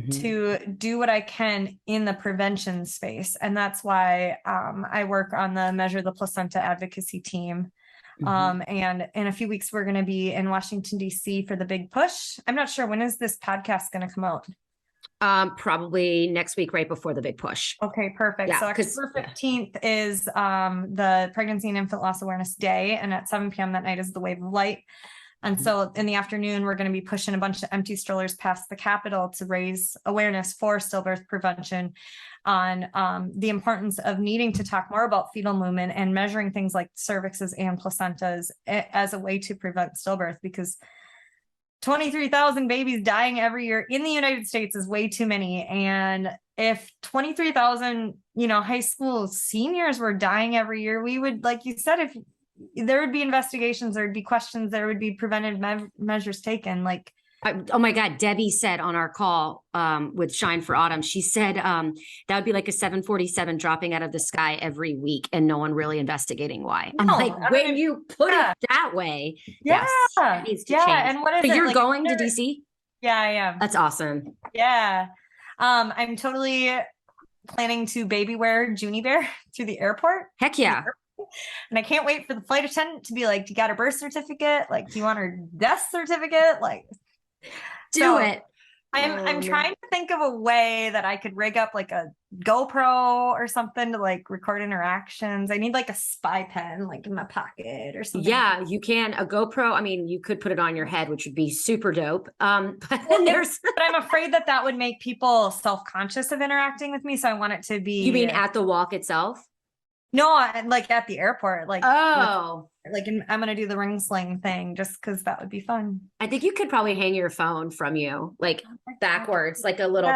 to do what I can in the prevention space. And that's why I work on the Measure the Placenta advocacy team. And in a few weeks, we're going to be in Washington, D.C. for the big push. I'm not sure, when is this podcast going to come out? Probably next week, right before the big push. Okay, perfect. Yeah, so October 15th is the Pregnancy and Infant Loss Awareness Day. And at 7 p.m. that night is the Wave of Light. And so in the afternoon, we're going to be pushing a bunch of empty strollers past the Capitol to raise awareness for stillbirth prevention, on the importance of needing to talk more about fetal movement and measuring things like cervixes and placentas as a way to prevent stillbirth, because 23,000 babies dying every year in the United States is way too many. And if 23,000, high school seniors were dying every year, we would, like you said, if there would be investigations, there would be questions, there would be preventive measures taken. Like, oh my God, Debbie said on our call with Shine for Autumn, she said that would be like a 747 dropping out of the sky every week and no one really investigating why. I'm like, when you put it that way, yes, it needs to change. And what is so it? you're going to DC? Yeah, I am. That's awesome. Yeah. I'm totally planning to baby wear Juniper through the airport. Heck yeah. And I can't wait for the flight attendant to be like, do you got her birth certificate? Like, do you want her death certificate? Like, do it. I'm trying to think of a way that I could rig up like a GoPro or something to like record interactions. I need like a spy pen like in my pocket or something. Yeah, you can. A GoPro, I mean, you could put it on your head, which would be super dope. But but I'm afraid that would make people self-conscious of interacting with me. So I want it to be. You mean at the walk itself? No, like at the airport. Like, oh. I'm going to do the ring sling thing just because that would be fun. I think you could probably hang your phone from you, like backwards, like a little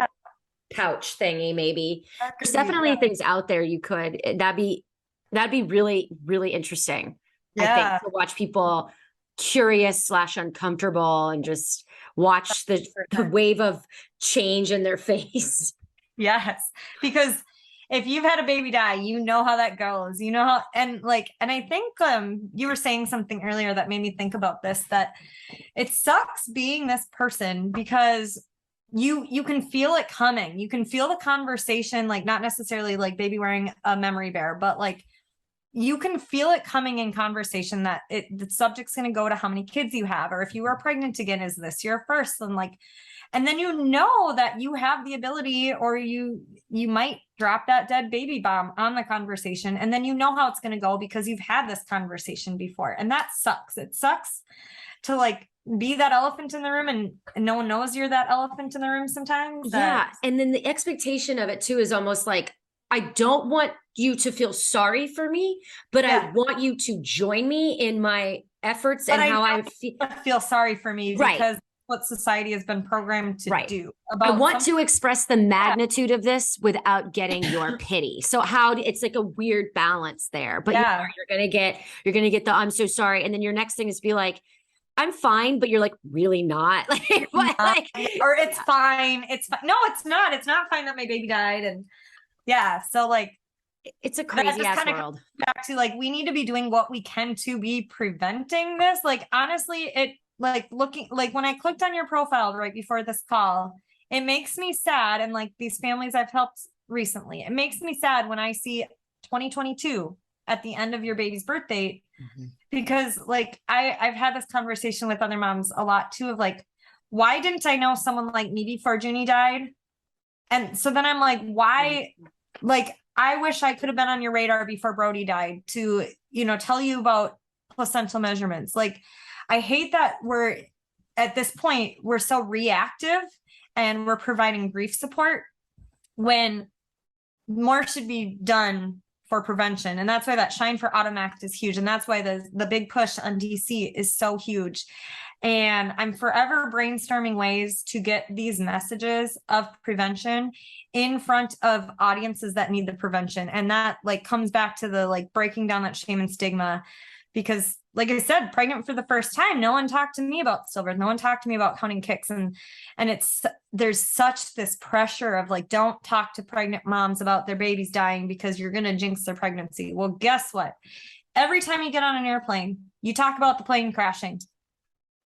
pouch thingy, maybe. There's definitely things out there you could. That'd be really, really interesting. I think to watch people curious / uncomfortable and just watch the wave of change in their face. Yes, because if you've had a baby die, you know how that goes, how, and I think you were saying something earlier that made me think about this, that it sucks being this person because you can feel it coming. You can feel the conversation, like not necessarily like baby wearing a memory bear, but like you can feel it coming in conversation that the subject's going to go to how many kids you have, or if you are pregnant again, is this your first? And then that you have the ability, or you might drop that dead baby bomb on the conversation. And then how it's going to go because you've had this conversation before. And that sucks. It sucks to like be that elephant in the room and no one knows you're that elephant in the room sometimes. Yeah. And then the expectation of it too is almost like, I don't want you to feel sorry for me, but I want you to join me in my efforts and how I feel sorry for me because what society has been programmed to do. I want to express the magnitude of this without getting your pity. So it's like a weird balance there, but you're going to get the, I'm so sorry. And then your next thing is be like, I'm fine, but you're like, really not or it's fine. It's fine. No, it's not. It's not fine that my baby died. And so like, it's a crazy ass world. Back to like, we need to be doing what we can to be preventing this. Like, honestly, when I clicked on your profile right before this call, it makes me sad. And like these families I've helped recently, it makes me sad when I see 2022 at the end of your baby's birth date, because like I've had this conversation with other moms a lot too, of like, why didn't I know someone like me before Junie died? And so then I'm like, why? Like, I wish I could have been on your radar before Brody died to, tell you about placental measurements. Like, I hate that we're at this point, we're so reactive and we're providing grief support when more should be done for prevention. And that's why that Shine for Autumn Act is huge. And that's why the big push on DC is so huge. And I'm forever brainstorming ways to get these messages of prevention in front of audiences that need the prevention. And that like comes back to the like breaking down that shame and stigma, because like I said, pregnant for the first time, no one talked to me about stillbirth. No one talked to me about counting kicks. And there's such this pressure of like, don't talk to pregnant moms about their babies dying because you're going to jinx their pregnancy. Well, guess what? Every time you get on an airplane, you talk about the plane crashing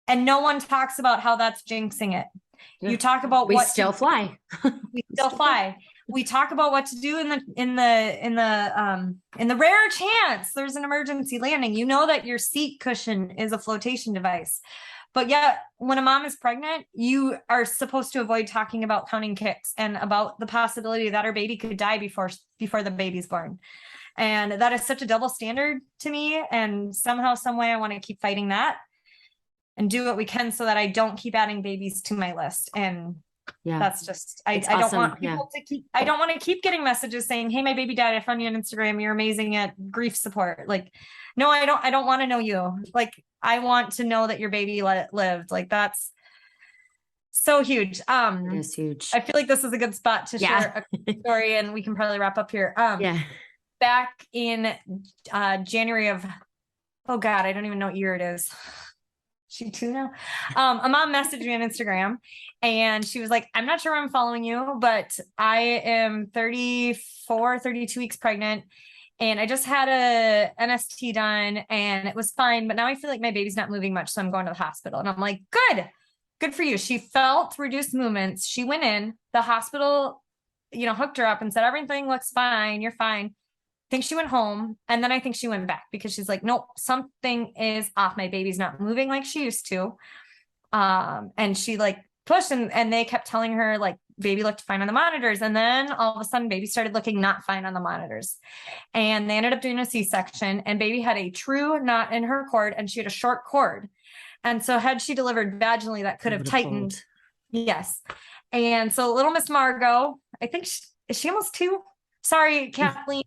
and no one talks about how that's jinxing it. You talk about we still fly. We still fly. We talk about what to do in the rare chance there's an emergency landing. That your seat cushion is a flotation device. But yet when a mom is pregnant, you are supposed to avoid talking about counting kicks and about the possibility that her baby could die before the baby's born. And that is such a double standard to me. And somehow, some way I want to keep fighting that and do what we can so that I don't keep adding babies to my list. And that's just, I don't want people to keep, I don't want to keep getting messages saying, hey, my baby died. I found you on Instagram. You're amazing at grief support. Like, no, I don't want to know you. Like, I want to know that your baby lived. Like, that's so huge. It's huge. I feel like this is a good spot to share a story, and we can probably wrap up here. Back in January of, oh God, I don't even know what year it is. She 2 now. A mom messaged me on Instagram, and she was like, I'm not sure why I'm following you, but I am 32 weeks pregnant, and I just had a NST done and it was fine, but now I feel like my baby's not moving much, so I'm going to the hospital. And I'm like, good for you. She felt reduced movements. She went in, the hospital, hooked her up and said, everything looks fine. You're fine. I think she went home, and then I think she went back because she's like, nope, something is off. My baby's not moving like she used to. And she like pushed, and they kept telling her like baby looked fine on the monitors. And then all of a sudden baby started looking not fine on the monitors, and they ended up doing a C-section, and baby had a true knot in her cord, and she had a short cord. And so had she delivered vaginally, that could have tightened. Pulled. Yes. And so little Miss Margot, I think is she almost 2? Sorry, Kathleen,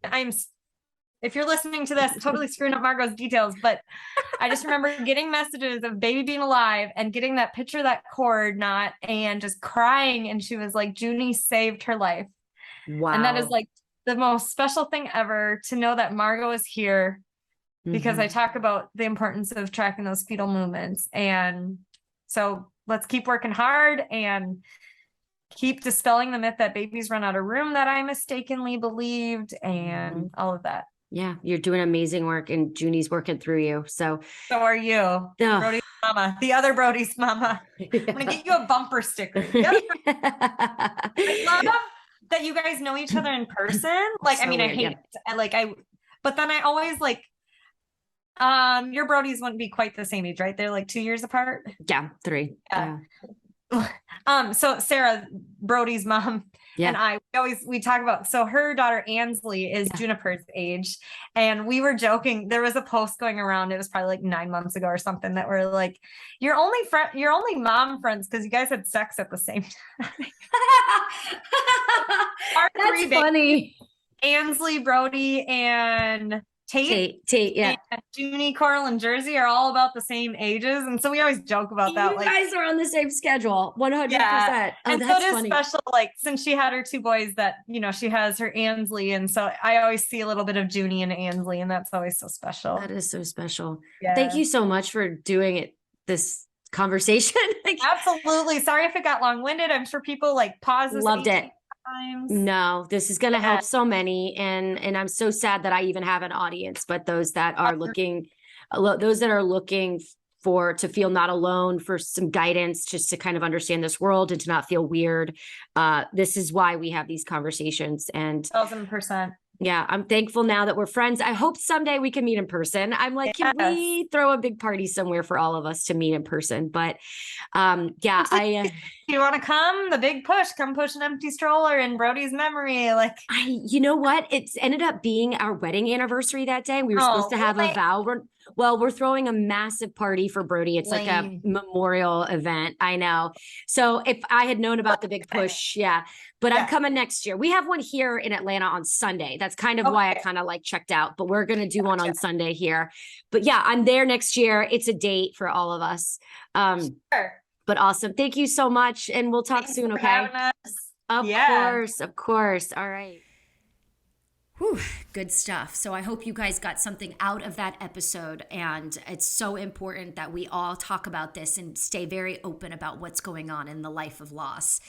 if you're listening to this, totally screwing up Margot's details, but I just remember getting messages of baby being alive and getting that picture of that cord knot and just crying. And she was like, Junie saved her life. Wow. And that is like the most special thing ever, to know that Margot is here, because I talk about the importance of tracking those fetal movements. And so let's keep working hard and keep dispelling the myth that babies run out of room that I mistakenly believed, and all of that. Yeah, you're doing amazing work, and Junie's working through you. So are you. Brody's mama, the other Brody's mama. I'm gonna get you a bumper sticker. I love that you guys know each other in person. Like, so I mean, weird, I hate it. But then I always like, your Brodies wouldn't be quite the same age, right? They're like 2 years apart. Yeah, 3. Yeah. So Sarah, Brody's mom, and we talk about, so her daughter Ansley is Juniper's age, and we were joking. There was a post going around, it was probably like 9 months ago or something, that were like, you're only mom friends because you guys had sex at the same time. That's funny. Ansley, Brody, and Tate, yeah. And Junie, Coral, and Jersey are all about the same ages, and so we always joke about that. You guys are on the same schedule, 100%. Yeah. Oh, and so it is funny. Special, like since she had her 2 boys, that she has her Ansley, and so I always see a little bit of Junie and Ansley, and that's always so special. That is so special. Yeah. Thank you so much for doing it. This conversation. Absolutely. Sorry if it got long-winded. I'm sure people like paused this. Loved it. Times. No, this is going to help so many, and I'm so sad that I even have an audience, but those that are looking to feel not alone, for some guidance, just to kind of understand this world and to not feel weird. This is why we have these conversations. And 1,000%. Yeah, I'm thankful now that we're friends. I hope someday we can meet in person. I'm like, can we throw a big party somewhere for all of us to meet in person? But you want to come? The big push, come push an empty stroller in Brody's memory. Like, you know what? It's ended up being our wedding anniversary that day. We were supposed to have a vow. Well, we're throwing a massive party for Brody. It's like a memorial event. I know. So if I had known about the big push, but I'm coming next year. We have one here in Atlanta on Sunday. That's kind of why I kind of like checked out, but we're going to do one on Sunday here. But yeah, I'm there next year. It's a date for all of us. Sure. But awesome. Thank you so much. And we'll talk soon. Okay. Of course. All right. Whew, good stuff. So I hope you guys got something out of that episode, and it's so important that we all talk about this and stay very open about what's going on in the life of loss.